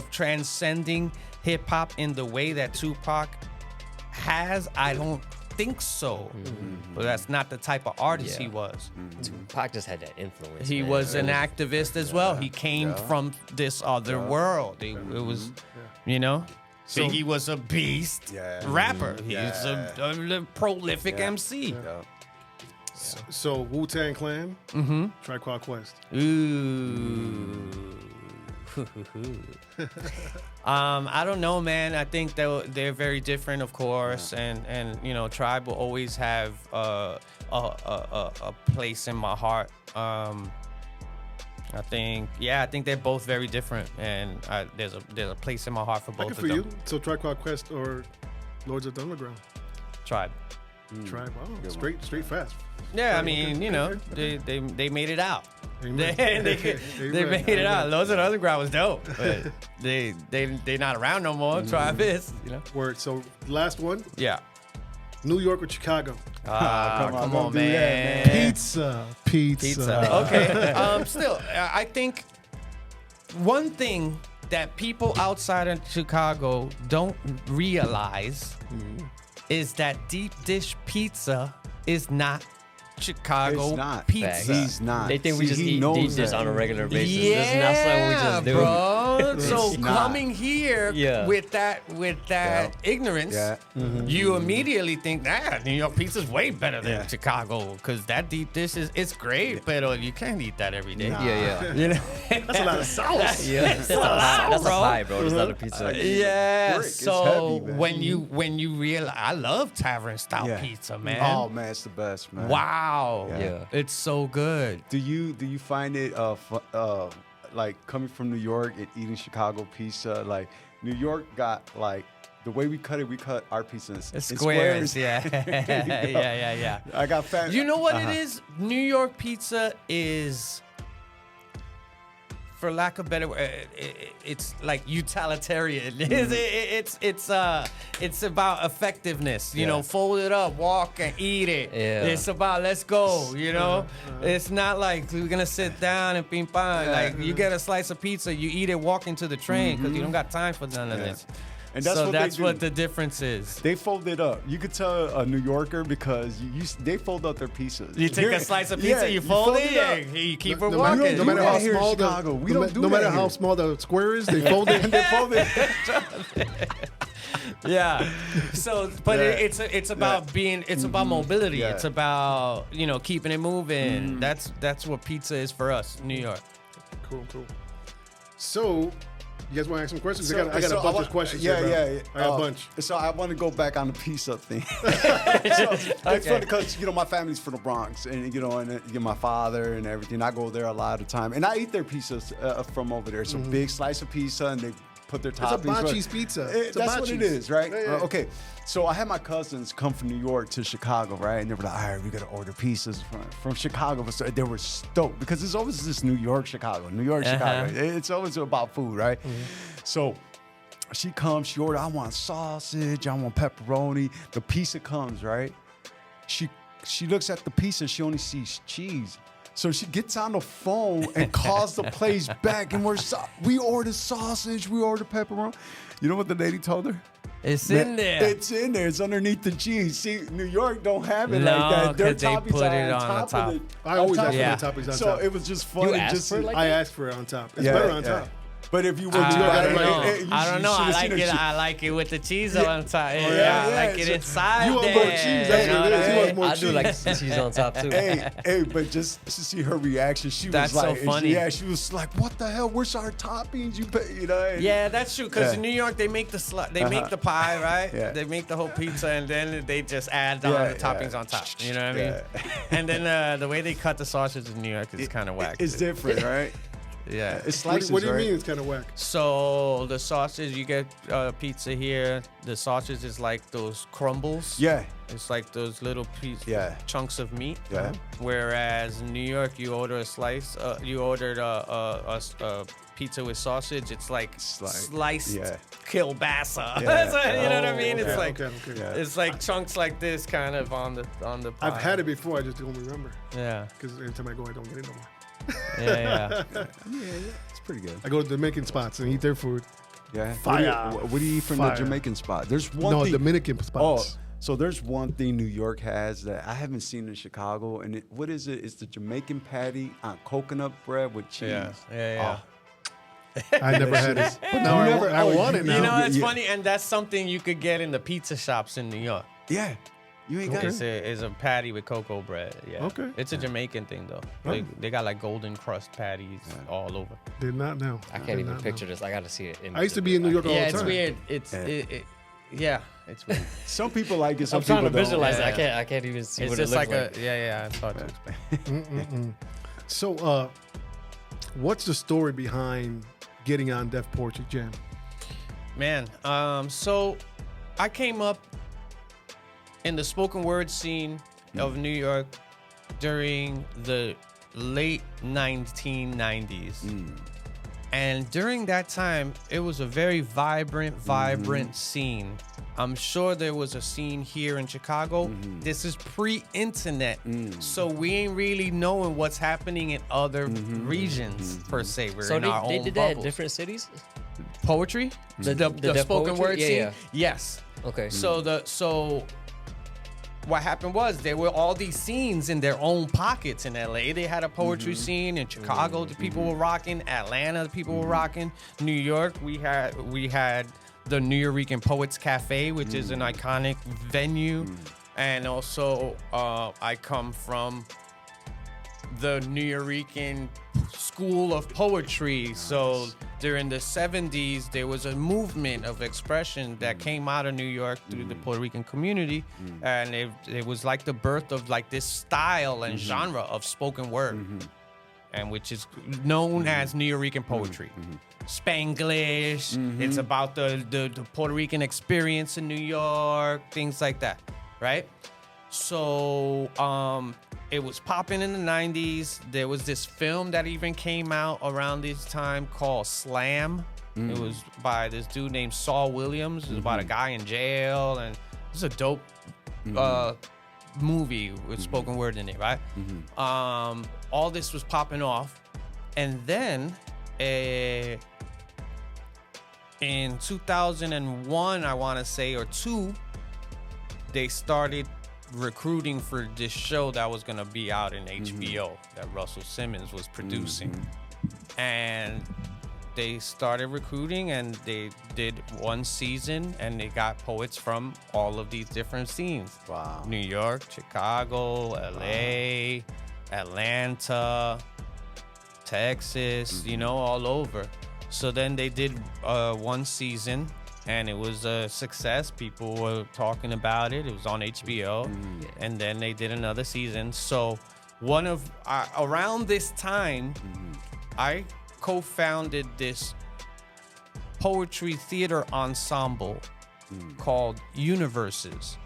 transcending hip hop in the way that Tupac has? I don't think so. But that's not the type of artist he was. Tupac just had that influence. He man. was an activist as well. He came from this other world. It was, you know, So- Biggie was a beast rapper. He's a prolific MC. So Wu-Tang Clan. Tribe Called Quest. Ooh. I don't know, man. I think they're very different, of course, and you know, Tribe will always have a place in my heart. I think they're both very different, and there's a place in my heart for both of For them. you. So Tribe Called Quest or Lords of the Underground. Tribe. Tribe. Oh, straight fast. Yeah, I mean, you know, they made it out. Amen. They made it out. Lords of the Underground was dope, but they not around no more. Tribe is, you know. Word. So last one. Yeah. New York or Chicago? Come on, do that, man. Pizza. Okay. Still, I think one thing that people outside of Chicago don't realize is that deep dish pizza is not Chicago It's not. pizza. He's not. They think we just he eat knows deep dish that. on a regular basis. Yeah, This is not something we just do. bro. So It's not. coming here Yeah. with that ignorance, Yeah. you immediately think, New York pizza's way better than Chicago, because that deep dish it's great, but you can't eat that every day. Nah. Yeah. You know? That's a lot of sauce. Yeah. That's a pie. That's a pie, bro. It's not a pizza. Yeah. Brick, it's So heavy, man. when you realize, I love tavern style Yeah. pizza, man. Oh man, it's the best, man. Wow. Yeah. It's so good. Do you find it like coming from New York and eating Chicago pizza? Like New York got like the way we cut our pizza in Squares. Yeah. yeah. I got fat. You know what it is? New York pizza is, for lack of better word, it's like utilitarian. It's about effectiveness. You know, fold it up, walk and eat it. Yeah. It's about let's go. You know, it's not like we're gonna sit down and ping pong. Like you get a slice of pizza, you eat it walking to the train because you don't got time for none of this. And that's so what that's they do. what the difference is. They fold it up. You could tell a New Yorker because they fold up their pizzas. You take a slice of pizza, you fold it, and you keep it No walking. matter, no matter do how that here in small the Chicago. We no don't do no that matter how here. small the square is, they fold it. They fold it. Yeah. So, but it's about being. It's about mobility. Yeah. It's about keeping it moving. That's what pizza is for us, New York. Cool. So, you guys want to ask some questions? I got a bunch of questions. Yeah, here, bro. I got a bunch. So I want to go back on the pizza thing. It's funny because my family's from the Bronx, and my father and everything. I go there a lot of the time, and I eat their pizzas from over there. It's a big slice of pizza, and they put their toppings. It's a Bocce's pizza. That's what it is, right? Yeah. Okay. So I had my cousins come from New York to Chicago, right? And they were like, all right, we got to order pizzas from Chicago. So they were stoked because it's always this New York, Chicago. It's always about food, right? So she comes, she orders, I want sausage, I want pepperoni. The pizza comes, right? She looks at the pizza, she only sees cheese. So she gets on the phone and calls the place back, and we ordered sausage, we ordered pepperoni. You know what the lady told her? It's in there. It's in there. It's underneath the cheese. See, New York don't have it No, like that. Their 'cause they toppings put are it on the top. of it. I always on ask top for of the it. toppings on So top. it was just funny. You asked for it like I that? asked for it on top. It's better on top. But if you were I to don't know. I like it with the cheese on top. Yeah, I like it So inside you want there. more cheese, that's what it is. He wants more I do like cheese on top too. hey, but just to see her reaction, she That's was so like, funny. She was like, "What the hell? Where's our toppings? You pay, and- Yeah, that's true. Because Yeah. in New York, they make make the pie, right? Yeah. They make the whole pizza, and then they just add on the toppings on top. You know what I mean? Yeah. And then the way they cut the sausage in New York is kind of whack. It's different, right? Yeah. It's slices, What do you right? mean it's kind of whack? So the sausage, you get pizza here. The sausage is like those crumbles. Yeah, It's like those little chunks of meat. yeah. Whereas in New York, you order a slice. You ordered a pizza with sausage. It's like sliced kielbasa. Yeah. You know what I mean? Okay, It's like okay. Yeah. it's like chunks like this, kind of on the pie. I've had it before. I just don't remember Yeah, because every time I go, I don't get it no more. yeah. It's pretty good. I go to Dominican spots and eat their food. Yeah. Fire. What do you eat from the Fire. Jamaican spot? There's one No, thing. Dominican Oh, spots. so there's one thing New York has that I haven't seen in Chicago, and what is it? It's the Jamaican patty on coconut bread with cheese. Yeah. I never had it, but now I want it now. You know, it's Yeah. funny, and that's something you could get in the pizza shops in New York. Yeah. You ain't got It's a patty with cocoa bread. Yeah. Okay. It's a Jamaican thing though. They got like golden crust patties all over. Did not know. I can't even picture this. I got to see it. I used to be in New York all Yeah, the it's time. weird. It's it's weird. Some people like it. Some I'm trying people to visualize Yeah. it. I can't even see It's what it just looks like like. it's hard to explain. So, what's the story behind getting on Def Poetry Jam? Man, so I came up in the spoken word scene of New York during the late 1990s. And during that time, it was a very vibrant scene. I'm sure there was a scene here in Chicago. This is pre-internet, so we ain't really knowing what's happening in other regions per se. We're So in our they own did that in bubbles. different cities? Poetry, the Def spoken Poetry? word Yeah, scene. yeah. Yes. Okay. So what happened was there were all these scenes in their own pockets. In LA, they had a poetry scene. In Chicago, the people were rocking. Atlanta, the people were rocking. New York, we had the New Yorican Poets Cafe, which is an iconic venue. And also, I come from the New Yorican School of Poetry. So during the 70s, there was a movement of expression that came out of New York through the Puerto Rican community. And it was like the birth of like this style and genre of spoken word, and which is known as New Yorican poetry. Spanglish, it's about the Puerto Rican experience in New York, things like that, right? So it was popping in the 90s. There was this film that even came out around this time called Slam. It was by this dude named Saul Williams. It was about a guy in jail, and it's a dope movie with spoken word in it, right? All this was popping off, and then in 2001, I want to say, or two, they started recruiting for this show that was going to be out in HBO that Russell Simmons was producing. And they started recruiting, and they did one season, and they got poets from all of these different scenes. Wow. New York, Chicago, LA, Atlanta, Texas, all over. So then they did one season, and it was a success. People were talking about it. It was on HBO. And then they did another season. So around this time, I co-founded this poetry theater ensemble called Universes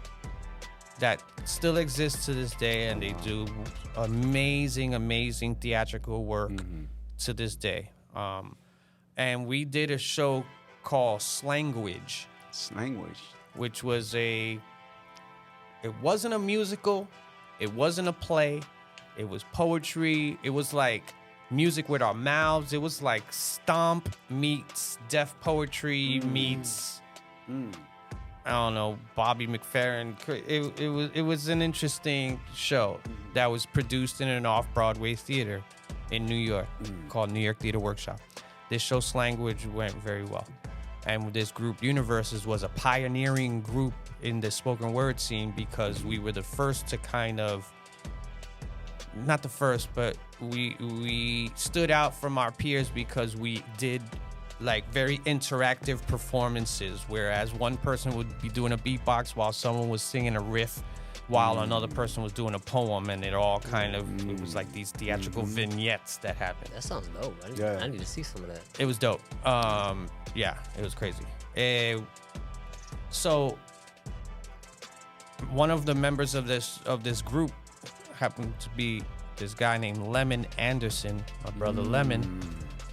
that still exists to this day, and they do amazing theatrical work to this day. And we did a show called Slangwage, which was it wasn't a musical, it wasn't a play, it was poetry. It was like music with our mouths. It was like Stomp meets deaf poetry meets I don't know, Bobby McFerrin. It was an interesting show that was produced in an off-Broadway theater in New York called New York Theater Workshop. This show Slangwage went very well. And this group Universes was a pioneering group in the spoken word scene because we were the first to kind of, not the first, but we stood out from our peers because we did like very interactive performances, whereas one person would be doing a beatbox while someone was singing a riff while another person was doing a poem, and it all kind of, it was like these theatrical vignettes that happened. That sounds dope. I need to see some of that. It was dope. Yeah, it was crazy. So one of the members of this group happened to be this guy named Lemon Anderson, my brother Lemon,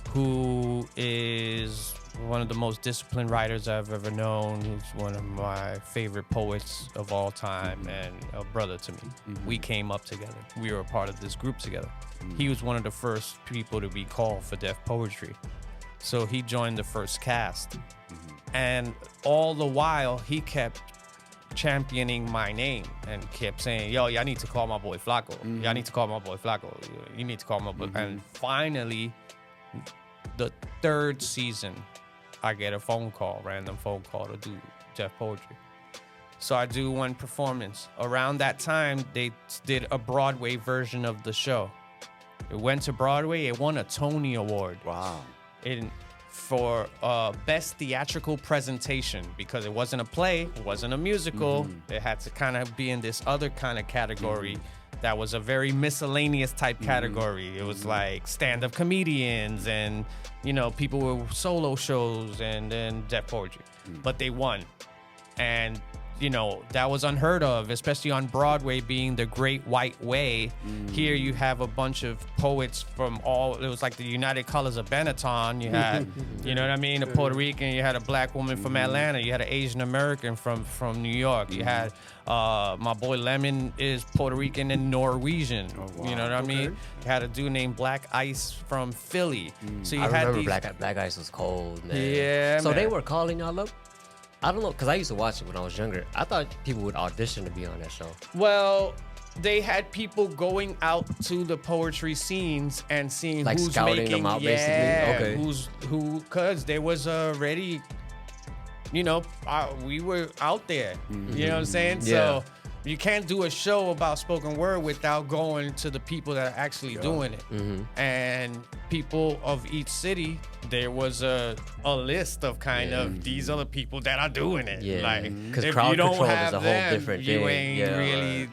who is one of the most disciplined writers I've ever known. He's one of my favorite poets of all time and a brother to me. We came up together. We were a part of this group together. He was one of the first people to be called for deaf poetry. So he joined the first cast. And all the while, he kept championing my name and kept saying, yo, y'all need to call my boy Flaco. Y'all need to call my boy Flaco. You need to call my boy. And finally, the third season, I get a random phone call to do deaf poetry. So I do one performance. Around that time, they did a Broadway version of the show. It went to Broadway. It won a Tony Award. Wow. For best theatrical presentation, because it wasn't a play, it wasn't a musical. It had to kind of be in this other kind of category that was a very miscellaneous type category. It was like stand-up comedians and, people with solo shows and then deaf poetry. But they won. And that was unheard of, especially on Broadway being the great white way. Here you have a bunch of poets from it was like the United Colors of Benetton. You had, you know what I mean, a Puerto Rican, you had a black woman from Atlanta, you had an Asian American from New York, you had my boy Lemon is Puerto Rican and Norwegian. You know what I mean? You had a dude named Black Ice from Philly. So you I had remember these Black Ice was cold, man. Yeah, so man. they were calling y'all up? I don't know, because I used to watch it when I was younger. I thought people would audition to be on that show. Well, they had people going out to the poetry scenes and seeing Like who's scouting making them out, basically? Okay. Because there was already, we were out there. You know what I'm saying? Yeah. So you can't do a show about spoken word without going to the people that are actually doing it. And people of each city, there was a list of kind of these are the people that are doing it. Yeah. Like, Because if crowd you don't control have is a whole them, different you thing. ain't Yeah, really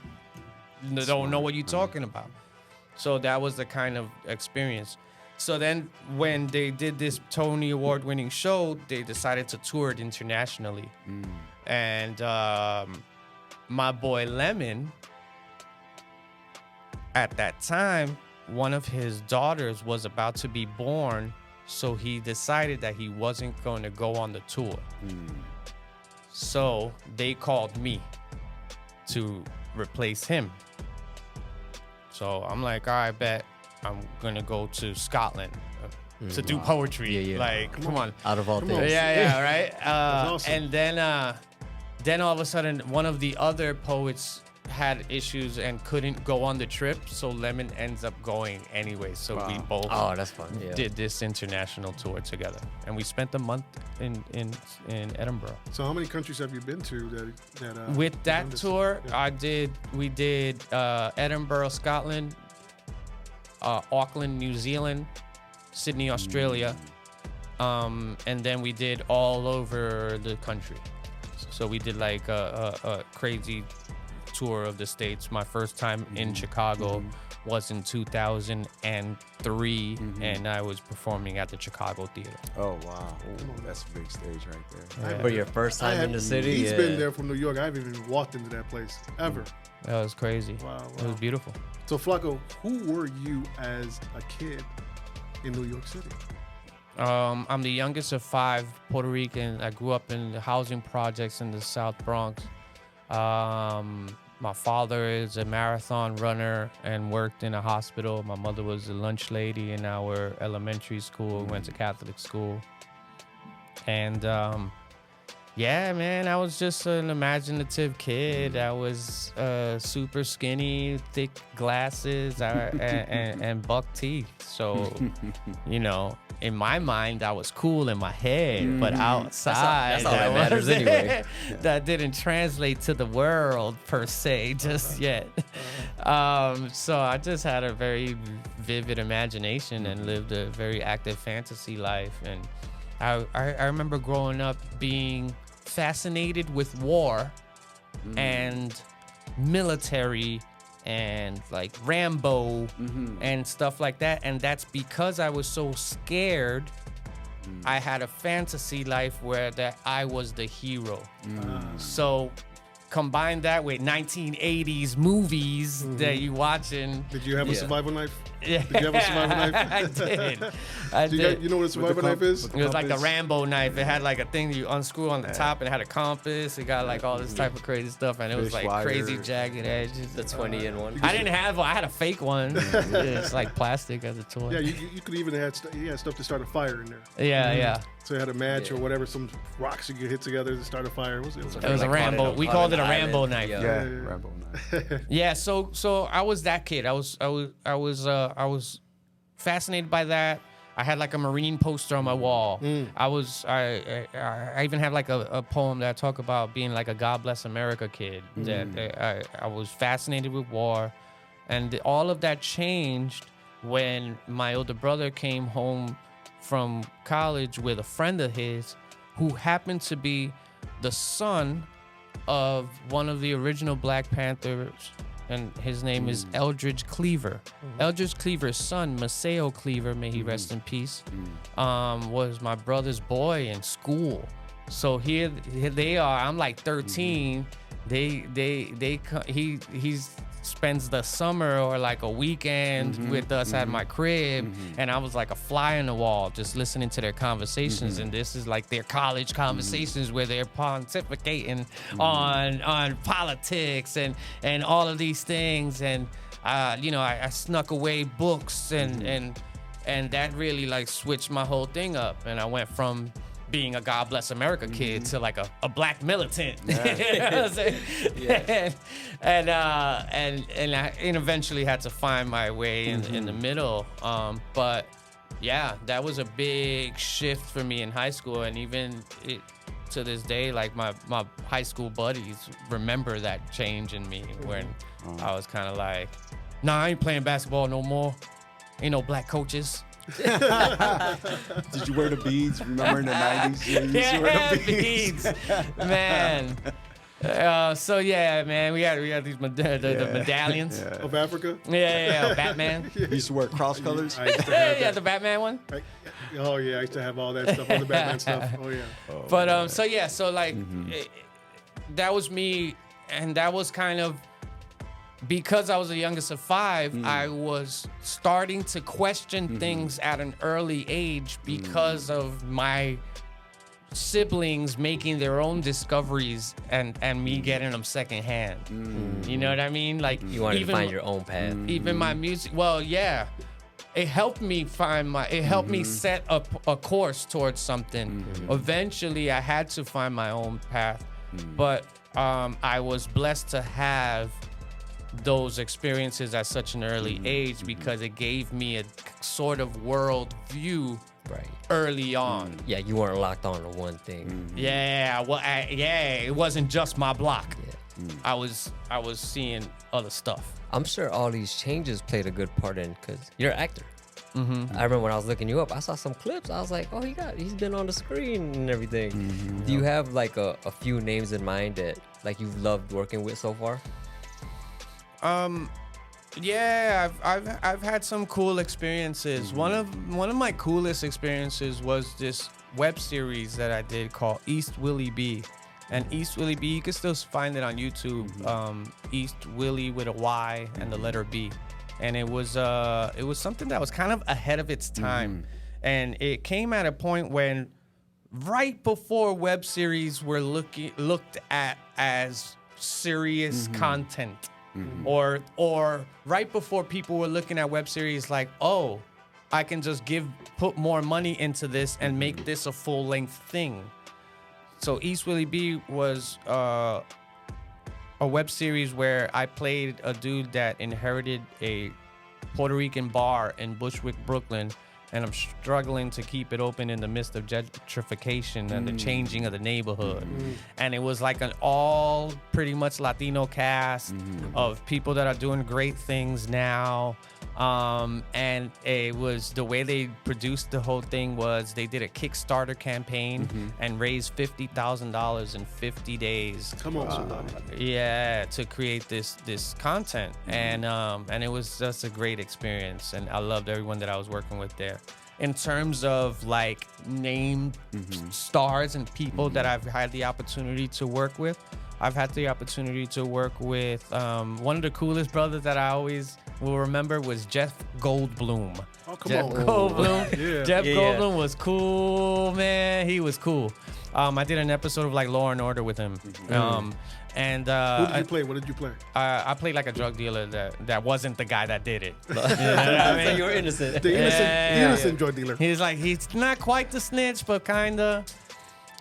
don't know what you're talking about. So that was the kind of experience. So then when they did this Tony Award winning show, they decided to tour it internationally. And my boy Lemon, at that time, one of his daughters was about to be born, so he decided that he wasn't going to go on the tour. So they called me to replace him. So I'm like, all right, bet I'm going to go to Scotland to do poetry. Yeah. Like, come on. Out of all things. Yeah, right? That's awesome. And then all of a sudden, one of the other poets had issues and couldn't go on the trip, so Lemon ends up going anyway. So we both Oh, that's fun. Yeah. did this international tour together, and we spent a month in Edinburgh. So how many countries have you been to that With that this? tour, Yeah. we did Edinburgh, Scotland, Auckland, New Zealand, Sydney, Australia, and then we did all over the country. So we did like a crazy tour of the States. My first time in Chicago was in 2003, and I was performing at the Chicago Theater. Oh wow, that's a big stage right there. For your first time in the city, He's been there from New York. I haven't even walked into that place ever. That was crazy. Wow, It was beautiful. So Flacco, who were you as a kid in New York City? I'm the youngest of 5 Puerto Rican. I grew up in the housing projects in the South Bronx. My father is a marathon runner and worked in a hospital. My mother was a lunch lady in our elementary school, went to Catholic school. And yeah, man, I was just an imaginative kid. I was super skinny, thick glasses, and buck teeth. So, you know, in my mind, I was cool in my head, but outside, That's all that matters anyway. That didn't translate to the world per se just yet. So I just had a very vivid imagination and lived a very active fantasy life. And I remember growing up being fascinated with war and military and like Rambo and stuff like that. And that's because I was so scared. I had a fantasy life where that I was the hero. So combine that with 1980s movies that you watching. Did you have a survival knife? Yeah. Did you have a survival knife? I did. I did. You know what a survival knife is? It was like the Rambo knife. It had like a thing you unscrew on the top, and it had a compass. It got like all this type of crazy stuff, and it was Fish like wire. crazy jagged edges. The 20 in one. I didn't have one. I had a fake one. It's like plastic as a toy. Yeah, you could even have stuff to start a fire in there. Yeah. So you had a match or whatever, some rocks you could hit together to start a fire. It was It was Like a caught Rambo. it We on called an it a Rambo island. knife. Yeah. Rambo knife. Yeah, so I was that kid. I was fascinated by that. I had like a Marine poster on my wall. I even have like a poem that I talk about being like a God Bless America kid. That I was fascinated with war, and all of that changed when my older brother came home from college with a friend of his who happened to be the son of one of the original Black Panthers, and his name is Eldridge Cleaver. Eldridge Cleaver's son, Maceo Cleaver, may he rest in peace, was my brother's boy in school. So here they are. I'm like 13. He spends the summer or like a weekend with us at my crib, and I was like a fly on the wall just listening to their conversations. And this is like their college conversations where they're pontificating on politics and all of these things. And I snuck away books and that really like switched my whole thing up, and I went from being a God Bless America kid to like a black militant. You know what I'm saying? And I eventually had to find my way in the middle. But yeah, that was a big shift for me in high school, and even to this day, like my high school buddies remember that change in me when I was kind of like, nah, I ain't playing basketball no more. Ain't no black coaches. Did you wear the beads? Remember in the 90s? Yeah, you used to wear the beads. Man. So yeah, man, we had these the medallions. Of Africa? Yeah, Batman. You used to wear cross colors? I used to have Yeah, that. the Batman one. Oh yeah, I used to have all that stuff, all the Batman stuff. Oh yeah. But so like that was me, and that was kind of because I was the youngest of 5. I was starting to question things at an early age because of my siblings making their own discoveries and me getting them secondhand. You know what I mean? Like You wanted to find your own path. even my music. Well, yeah, it helped me me set up a course towards something. Eventually, I had to find my own path, but I was blessed to have those experiences at such an early age because it gave me a sort of world view Right. early on. Yeah, you weren't locked on to one thing. Yeah, well, it wasn't just my block. Yeah. I was seeing other stuff. I'm sure all these changes played a good part in because you're an actor. Mm-hmm. I remember when I was looking you up, I saw some clips. I was like, oh, he's been on the screen and everything. Do you have like a few names in mind that like you've loved working with so far? Yeah, I've had some cool experiences. One of my coolest experiences was this web series that I did called East Willie B. And East Willie B, you can still find it on YouTube. East Willie with a Y and the letter B. And it was something that was kind of ahead of its time. And it came at a point when right before web series were looked at as serious content. Or right before people were looking at web series like, oh, I can just put more money into this and make this a full-length thing. So East Willie B was a web series where I played a dude that inherited a Puerto Rican bar in Bushwick, Brooklyn, and I'm struggling to keep it open in the midst of gentrification and the changing of the neighborhood. And it was like an all pretty much Latino cast of people that are doing great things now. And it was the way they produced the whole thing was they did a Kickstarter campaign and raised $50,000 in 50 days. Come on, somebody. Yeah, to create this content, and it was just a great experience, and I loved everyone that I was working with there. In terms of like named stars and people that I've had the opportunity to work with, I've had the opportunity to work with one of the coolest brothers that I always will remember was Jeff Goldblum. Oh, come Jeff on. Goldblum. Yeah. Jeff Yeah. Goldblum was cool, man. He was cool. I did an episode of like Law and Order with him. And Who did you play? What did you play? I played like a drug dealer that wasn't the guy that did it. You know what So I mean? you were innocent. The innocent, Yeah. the innocent drug dealer. He's like, he's not quite the snitch, but kinda,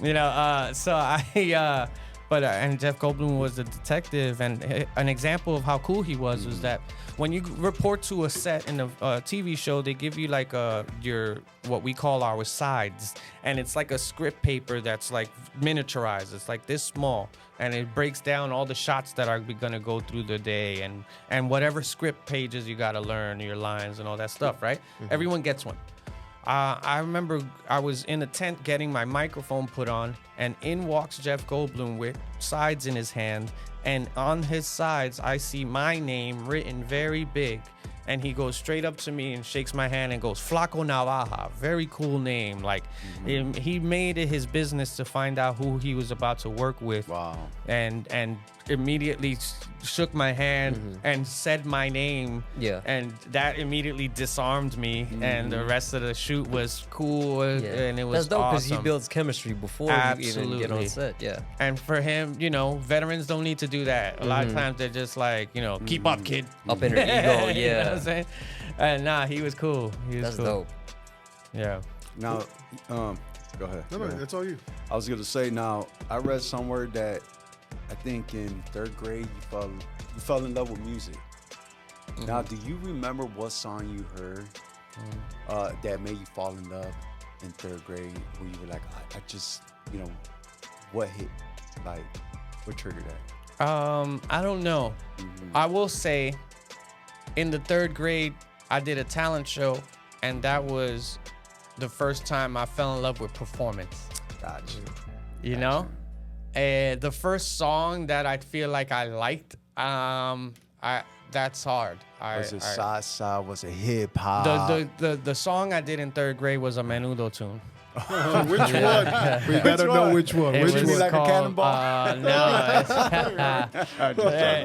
you know. So I, and Jeff Goldblum was a detective, and an example of how cool he was that when you report to a set in a TV show, they give you like your what we call our sides, and it's like a script paper that's like miniaturized. It's like this small, and it breaks down all the shots that are gonna go through the day, and whatever script pages you gotta learn, your lines and all that stuff, right? Everyone gets one. I remember I was in a tent getting my microphone put on, and in walks Jeff Goldblum with sides in his hand, and on his sides I see my name written very big, and he goes straight up to me and shakes my hand and goes, Flaco Navaja, very cool name. Like he made it his business to find out who he was about to work with. Wow. And immediately shook my hand and said my name. Yeah. And that immediately disarmed me, and the rest of the shoot was cool, and it was That's dope because he awesome. builds chemistry before you even get on Absolutely. set. Yeah. And for him, you know, veterans don't need to do that. A lot of times they're just like, you know, keep up, kid. Up in her ego. You know what Yeah. I'm saying? And nah, he was cool. He was That's cool. dope. Yeah. Now, go ahead. No, Go ahead. that's all you. I was gonna say, now I read somewhere that I think in 3rd grade you fell in love with music. Now, do you remember what song you heard that made you fall in love in 3rd grade, where you were like, I just, you know, what hit, like, what triggered that? I don't know. I will say, in the 3rd grade, I did a talent show, and that was the first time I fell in love with performance. Gotcha. You know, the first song that I feel like I liked, that's hard. Was it salsa? Was it hip hop? The song I did in 3rd grade was a Menudo tune. Which one? We better know which one. It Which was one? like a called, cannonball? No,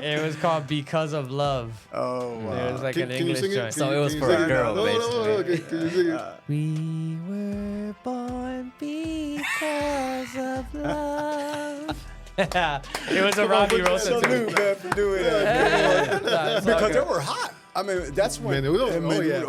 it was called Because of Love. Oh, wow. It was like Can an you English sing it? joint. So it was Can for you a sing it? girl, No, basically. Can you sing it? We were born because of love. It was a Robbie Rosa tune. Salute, man, for doing that. Because they were hot. I mean, that's when. Menudo,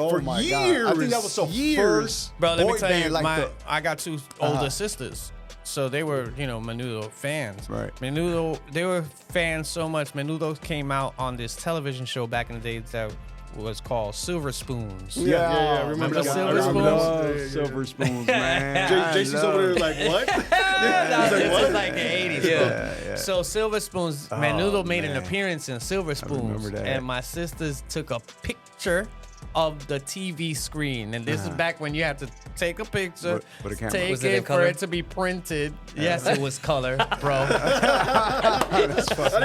for God. I think that was the years. first Bro, let me boy tell band you, like I got 2 older sisters. So they were, Menudo fans. Right. Menudo, they were fans so much. Menudo came out on this television show back in the day that was called Silver Spoons. Yeah. I remember that. Silver I remember Spoons? that. Silver Spoons, man. JC's over there like, what? No, He's like, this what? is like the 80s. Yeah. So Silver Spoons, Menudo made an appearance in Silver Spoons. remember that. And my sisters took a picture of the TV screen. And this is back when you had to take a picture, With a camera. take Was it in it for color? it to be printed. Yes, it was color, bro.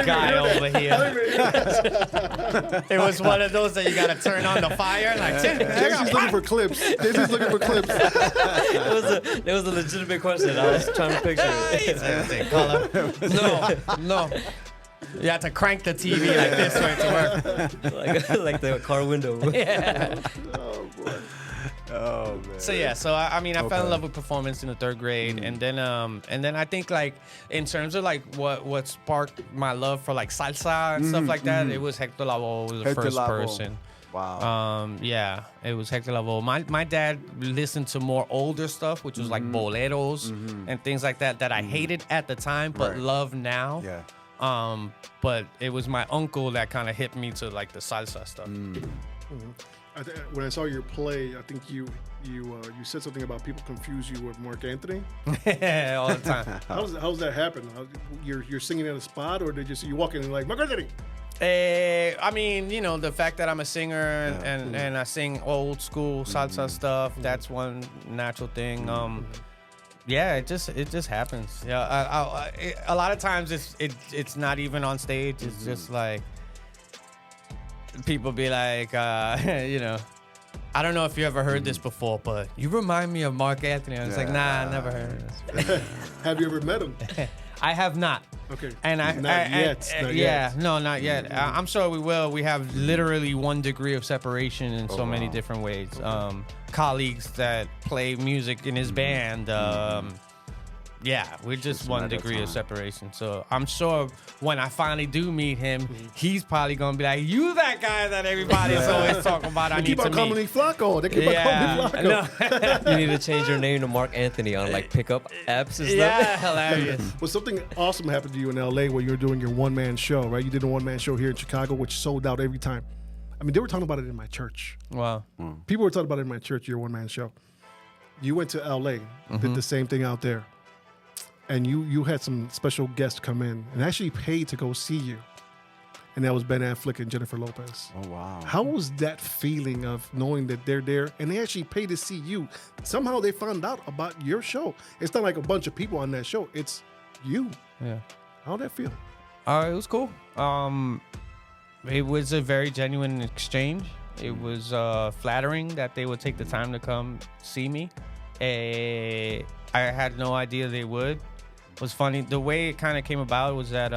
Guy over here. It was one of those that you gotta turn on the fire. Like, JC's looking for clips. JC's looking for clips. It was a legitimate question. I was trying to picture it. color. No. You have to crank the TV like this for it to work. like the car window. Yeah. Oh man. So yeah, I mean, I fell Okay. in love with performance in the third grade, and then I think like in terms of like what sparked my love for like salsa and stuff like that, it was Hector Lavoe was the Hector first Lavoe. person. Wow. Yeah, it was Hector Lavoe. My dad listened to more older stuff, which was like boleros and things like that I hated at the time, but Right. love now. Yeah. But it was my uncle that kind of hit me to like the salsa stuff. When I saw your play, I think you said something about people confuse you with Mark Anthony. All the time. How's that happen? You're singing at a spot, or did you walk in and like Mark Anthony? I mean, the fact that I'm a singer and I sing old school salsa stuff, that's one natural thing. Yeah, it just happens. Yeah, a lot of times it's not even on stage. It's just like people be like, I don't know if you ever heard this before, but you remind me of Mark Anthony. I was like, nah, I never heard this. Have you ever met him? I have not. Okay. And Not yet. No, not yet. I'm sure we will. We have literally 1 degree of separation in so many different ways. Colleagues that play music in his band. Yeah, we're just 1 degree of separation. So I'm sure when I finally do meet him, he's probably gonna be like, "You that guy that everybody's always talking about." I They need keep to on calling meet. me Flacco. They keep on calling me Flacco. No. You need to change your name to Mark Anthony on like pickup apps and stuff. Yeah, hilarious. Well, something awesome happened to you in LA where you were doing your one-man show, right? You did a one-man show here in Chicago, which sold out every time. I mean, they were talking about it in my church. Wow. People were talking about it in my church, your one-man show. You went to LA, did the same thing out there. And you had some special guests come in and actually paid to go see you. And that was Ben Affleck and Jennifer Lopez. Oh wow. How was that feeling of knowing that they're there and they actually paid to see you? Somehow they found out about your show. It's not like a bunch of people on that show. It's you. Yeah. How'd that feel? It was cool. It was a very genuine exchange. It was flattering that they would take the time to come see me. I had no idea they would. It was funny. The way it kind of came about was that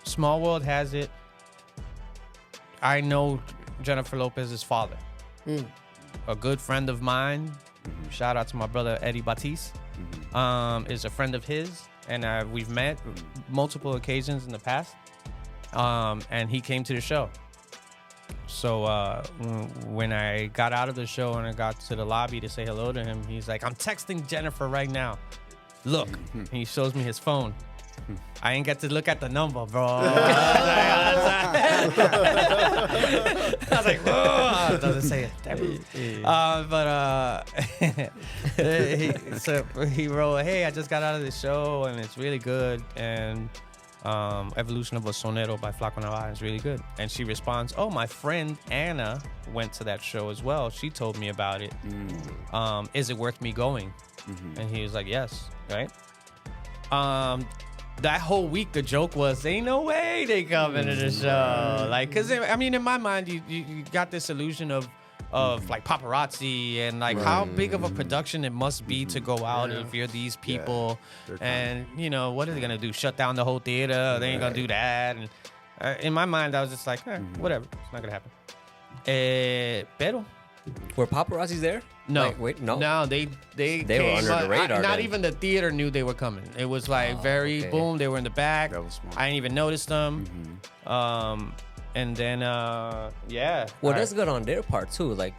Small World has it. I know Jennifer Lopez's father. A good friend of mine. Shout out to my brother Eddie Batiste. Is a friend of his, and we've met multiple occasions in the past. And he came to the show. So when I got out of the show and I got to the lobby to say hello to him, he's like, "I'm texting Jennifer right now. Look." And he shows me his phone. I ain't get to look at the number, bro. I was like, "Whoa!" It doesn't say it. So he wrote, "Hey, I just got out of the show and it's really good." And Evolution of a Sonero by Navaja is really good. And she responds, "Oh, my friend Anna went to that show as well. She told me about it. Is it worth me going?" And he was like, "Yes," right? That whole week, the joke was, ain't no way they coming to the show. Like, because, I mean, in my mind, you got this illusion of like paparazzi and like how big of a production it must be to go out if you're these people. And, what are they going to do? Shut down the whole theater? They ain't going to do that. And in my mind, I was just like, whatever. It's not going to happen. Pero. Were paparazzis there? No. Like, wait, no. No, they were came, under the radar Not then. even the theater knew they were coming. It was like okay. boom. They were in the back. That was smart. I didn't even notice them. And then Well, that's good on their part too. Like,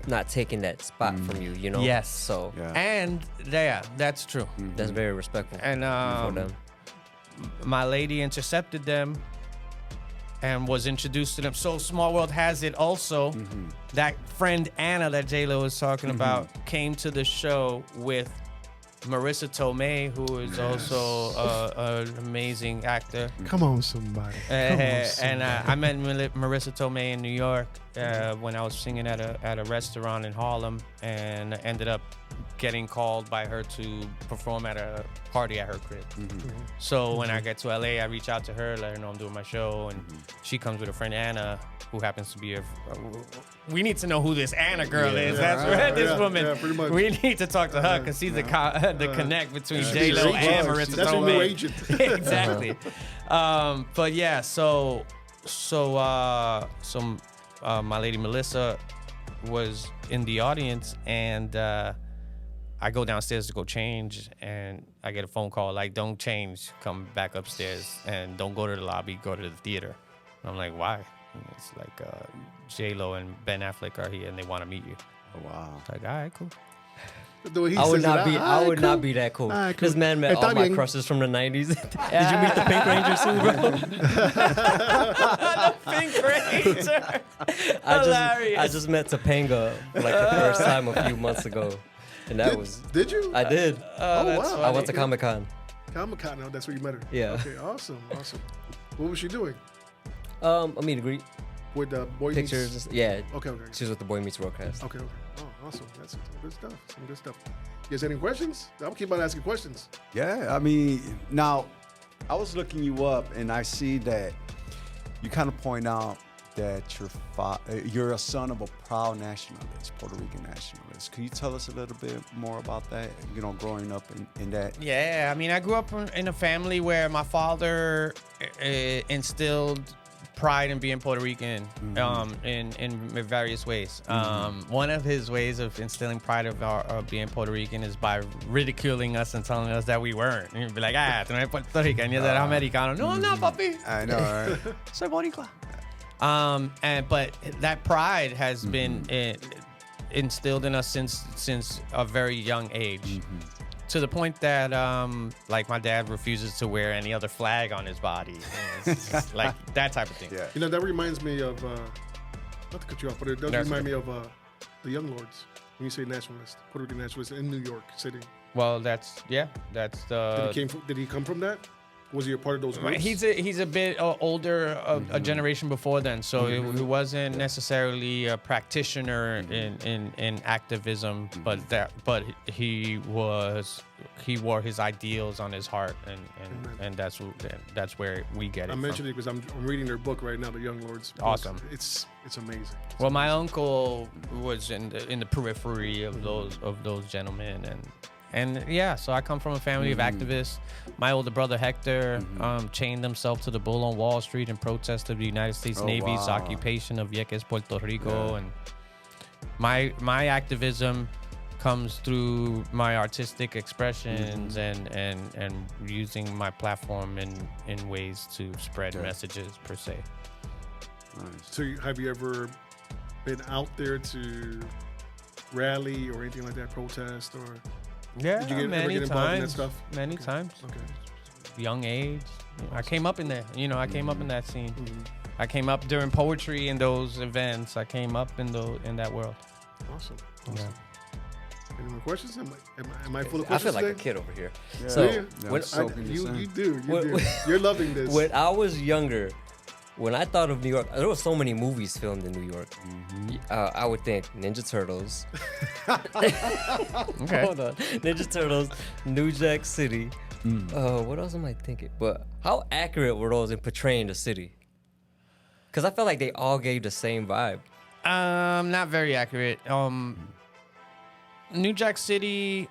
not taking that spot from you, you know? Yes. So Yeah. And yeah, that's true. that's very respectful And for them. my lady intercepted them and was introduced to them. So Small World has it also. That friend Anna that J-Lo was talking about came to the show with Marissa Tomei, who is also an amazing actor. Come on, somebody. Come on, somebody. I met Marissa Tomei in New York when I was singing at a restaurant in Harlem, and ended up getting called by her to perform at a party at her crib. So when I get to LA, I reach out to her, let her know I'm doing my show, and she comes with a friend Anna, who happens to be we need to know who this Anna girl is. That's right, this woman. Yeah, pretty much. We need to talk to her because she's the connect between J-Lo and Marissa That's your new Tomei. agent. Exactly. But yeah, so my lady Melissa was in the audience, and I go downstairs to go change, and I get a phone call like, "Don't change, come back upstairs, and don't go to the lobby, go to the theater." And I'm like, "Why?" And it's like J-Lo and Ben Affleck are here, and they want to meet you. Oh, wow. It's like, all right, cool. The way he I would says not it, be. I would not be that cool. Alright, This cool. man met Hey, all my también. crushes from the '90s. Did you meet the Pink Ranger too, bro? Pink Ranger. I Hilarious. just met Topanga like the first time a few months ago, and that was. Did you? I did. Oh, that's wow. I went to Comic-Con. Comic-Con, no, that's where you met her. Yeah. Okay, awesome. What was she doing? A meet and greet, With the Boy pictures. Meets... Yeah, Okay. she was with the Boy Meets World cast. Okay. Oh, awesome. That's some good stuff. You guys any questions? I'll keep on asking questions. Yeah, I mean, now I was looking you up, and I see that you kind of point out that you're a son of a proud nationalist, Puerto Rican nationalist. Can you tell us a little bit more about that? You know, growing up in that. Yeah, I mean, I grew up in a family where my father instilled pride in being Puerto Rican in various ways. One of his ways of instilling pride of being Puerto Rican is by ridiculing us and telling us that we weren't. He'd be like, tú no eres Puerto Rican, you're americano. No, no, papi. I know, right? Soy boricua. But that pride has been instilled in us since a very young age. To the point that, like, my dad refuses to wear any other flag on his body. It's just like that type of thing. Yeah. You know, that reminds me of, not to cut you off, but it does That's remind okay. me of the Young Lords. When you say nationalist, Puerto Rican nationalist in New York City. Well, that's the. Did he come from that? Was he a part of those groups? He's a bit older, a generation before then, so he wasn't necessarily a practitioner in activism, but he wore his ideals on his heart, and that's where we get it. I from. mentioned it because I'm reading their book right now, The Young Lords. Awesome. It's amazing. Well, my uncle was in the periphery of those gentlemen, and yeah, so I come from a family of activists. My older brother Hector chained himself to the bull on Wall Street in protest of the United States Navy's occupation of Vieques, Puerto Rico, and my activism comes through my artistic expressions and using my platform in ways to spread messages per se. Nice. So have you ever been out there to rally or anything like that, protest, or Yeah, did you ever many get involved in that times. stuff? Many Okay. times. Okay. Young age. I came up in there. I came up in that scene. I came up during poetry and those events. I came up in that world. Awesome. Yeah. Any more questions? Am I full of I feel questions like a today? kid over here. Yeah. So Yeah, when, soaking this in. You do. When- You're loving this. when I was younger, when I thought of New York, there were so many movies filmed in New York. I would think Ninja Turtles. Okay. Hold on. Ninja Turtles, New Jack City. What else am I thinking? But how accurate were those in portraying the city? Because I felt like they all gave the same vibe. Not very accurate. New Jack City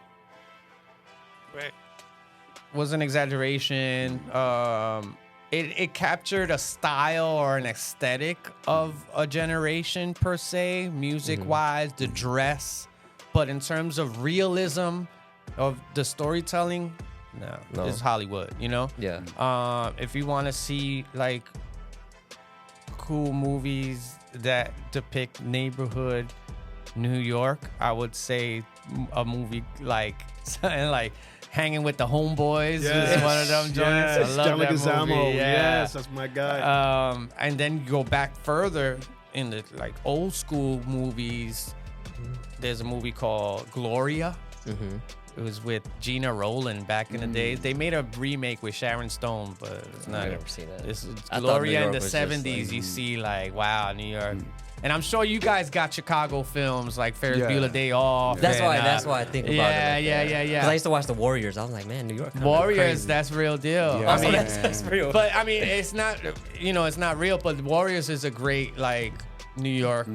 was an exaggeration. It captured a style or an aesthetic of a generation per se, music-wise, the dress. But in terms of realism of the storytelling, no. It's Hollywood, Yeah. If you want to see like cool movies that depict neighborhood New York, I would say a movie like something like Hanging with the Homeboys is one of them joints. Yes. I love John that Leguizamo. movie. Yeah. Yes, that's my guy. And then you go back further in the like old school movies. There's a movie called Gloria. It was with Gina Rowland back in the days. They made a remake with Sharon Stone, but it's not. I've never seen that. This is I thought New Gloria in York the was just, 70s. like- You see, like, wow, New York. And I'm sure you guys got Chicago films like Ferris Yeah. Bueller Day Off. That's and, why. That's why I think about it. Yeah. Because I used to watch the Warriors. I was like, man, New York. kinda Warriors, crazy. that's real deal. Yeah. I mean, that's real. but I mean, it's not, it's not real. But Warriors is a great like New York,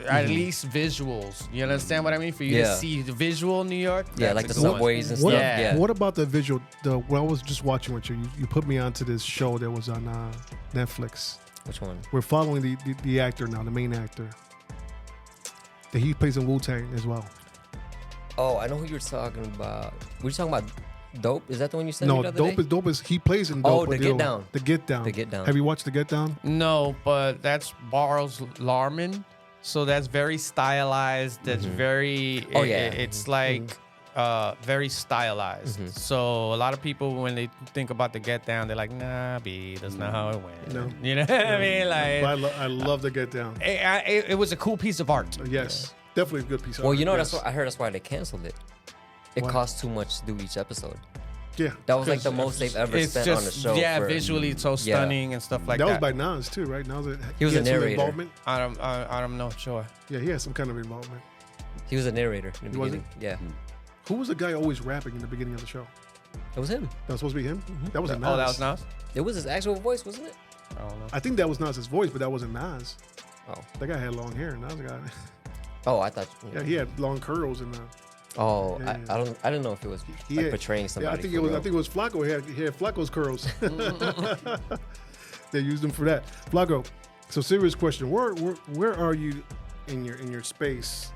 at least visuals. You understand what I mean? For you to Yeah. see the visual New York. Yeah, that's like a the good one. subways and What, stuff. Yeah. Yeah. what about the visual? When I was just watching with you, you put me onto this show that was on Netflix. Which one? We're following the actor now, the main actor. That he plays in Wu-Tang as well. Oh, I know who you're talking about. Were you talking about Dope? Is that the one you said No, the other day? Dope is he plays in Dope. Oh, The with Get Down. The Get Down. The Get Down. Have you watched The Get Down? No, but that's Barr's Larman. So that's very stylized. That's very. Oh, yeah. It's like very stylized. So a lot of people, when they think about the Get Down, they're like, nah, B, that's not how it went. No. You know what I mean? Like, But I love The Get Down. it was a cool piece of art. Yes, definitely a good piece of Well, art. you know, yes. that's why I heard. That's why they canceled it. It Why? cost too much to do each episode. Yeah, That was like the 'cause most they've ever It's spent just, on the show. yeah, for- visually it's so Yeah. stunning and stuff like that that. was by Nas too, right? Nas He was a had some narrator. involvement. I'm not sure. Yeah, he had some kind of involvement. He was a narrator in the He was beginning. Yeah, Who was the guy always rapping in the beginning of the show? it was him. That was supposed to be him. That wasn't Nas. Oh, that was Nas? It was his actual voice, wasn't it? I don't know. I think that was Nas's voice, but that wasn't Nas. Oh, That guy had long hair. Nas guy. oh, I thought. Yeah, he had long curls and. Oh, Yeah. I didn't know if it was He like had- portraying somebody. Yeah, I think for it was. real. I think it was Flacco. He had Flacco's curls. They used him for that. Flacco. So serious question. Where are you in your space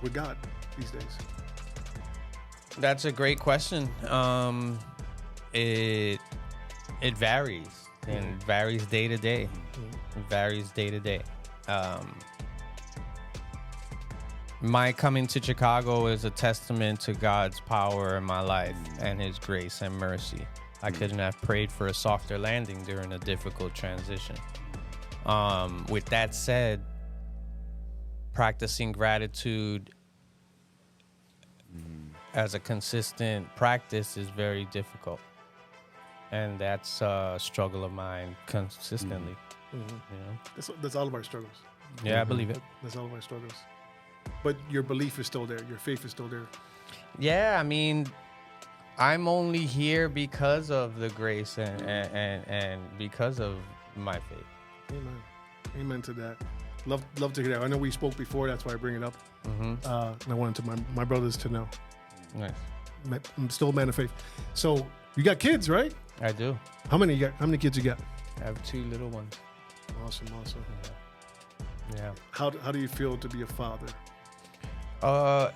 with God these days? That's a great question. It varies and varies day to day. It varies day to day. My coming to Chicago is a testament to God's power in my life and His grace and mercy. I couldn't have prayed for a softer landing during a difficult transition. With that said, practicing gratitude as a consistent practice is very difficult. And that's a struggle of mine consistently. You know? That's all of our struggles. Yeah, I believe it. That's all of our struggles. But your belief is still there. Your faith is still there. Yeah, I mean, I'm only here because of the grace and because of my faith. Amen. Amen to that. Love to hear that. I know we spoke before. That's why I bring it up. And I wanted my brothers to know. Nice. I'm still a man of faith. So you got kids, right? I do. How many you got? How many kids you got? I have 2 little ones. Awesome. Yeah. How do you feel to be a father?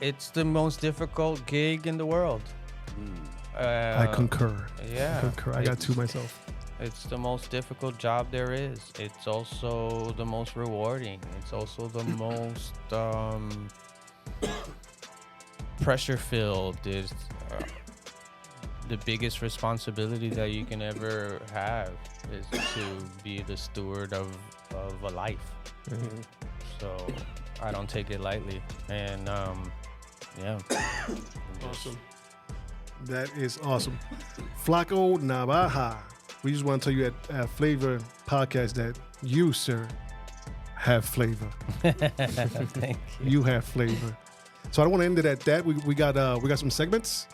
It's the most difficult gig in the world. I concur. Yeah. I concur. I got 2 myself. It's the most difficult job there is. It's also the most rewarding. It's also the most pressure filled. It's the biggest responsibility that you can ever have is to be the steward of a life. So I don't take it lightly. And yeah. Awesome. That is awesome. Flacco Navaja. We just want to tell you at Flava Podcast that you, sir, have flavor. Thank you. You have flavor. So I don't want to end it at that. We got some segments.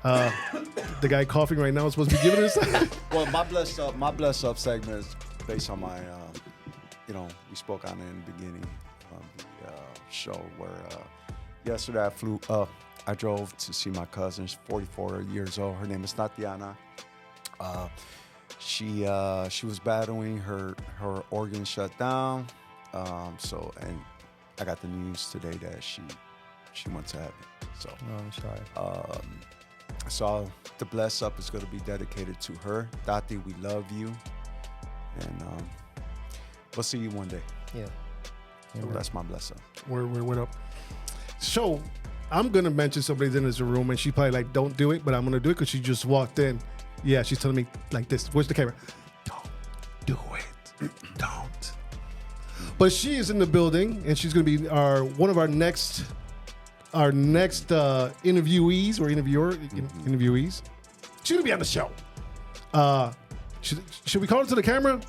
The guy coughing right now is supposed to be giving us. Well, my blessed up segment is based on my, we spoke on it in the beginning of the show where yesterday I drove to see my cousin. She's 44 years old. Her name is Tatiana. She was battling her organs shut down. And I got the news today that she went to heaven. So I'm sorry. So the bless up is going to be dedicated to her. Tati, we love you, and we'll see you one day. Yeah. So that's my blessing. What up? So I'm gonna mention somebody's in this room, and she probably like, don't do it, but I'm gonna do it because she just walked in. Yeah, she's telling me like this. Where's the camera? Don't do it. Don't. But she is in the building, and she's gonna be one of our next interviewees or interviewees. She's gonna be on the show. Should we call her to the camera?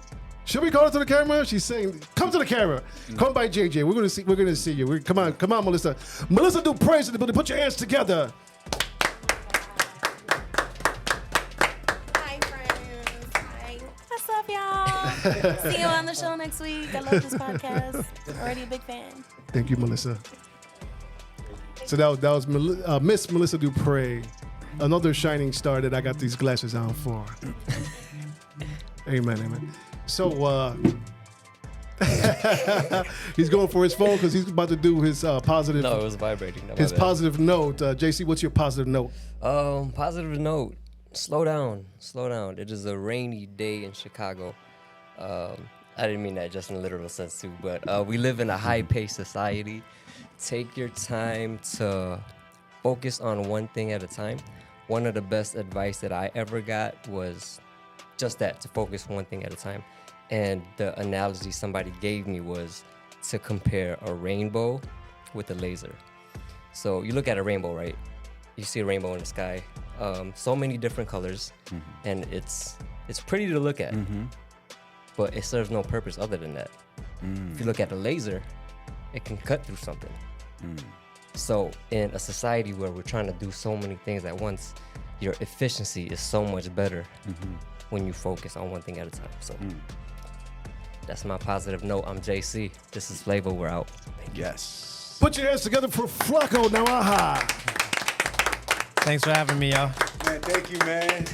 Should we call her to the camera? She's saying, "Come to the camera. Come by JJ. We're gonna see you. Come on, Melissa. Melissa, do praise in the building. Put your hands together." Hi, friends. Hi. What's up, y'all? See you on the show next week. I love this podcast. Already a big fan. Thank you, Melissa. So that was Miss Melissa Dupre, another shining star that I got these glasses on for. Amen. So he's going for his phone because he's about to do his positive. No, it was vibrating. No, his positive note. JC, what's your positive note? Positive note. Slow down. It is a rainy day in Chicago. I didn't mean that just in a literal sense too, but we live in a high-paced society. Take your time to focus on one thing at a time. One of the best advice that I ever got was just that, to focus one thing at a time. And the analogy somebody gave me was to compare a rainbow with a laser. So you look at a rainbow, right? You see a rainbow in the sky, so many different colors, and it's pretty to look at, but it serves no purpose other than that. If you look at a laser, it can cut through something. So in a society where we're trying to do so many things at once, your efficiency is so much better when you focus on one thing at a time. So that's my positive note. I'm JC. This is Flava. We're out. Yes. Put your hands together for Flacco Navaja. Thanks for having me, y'all. Man, thank you, man.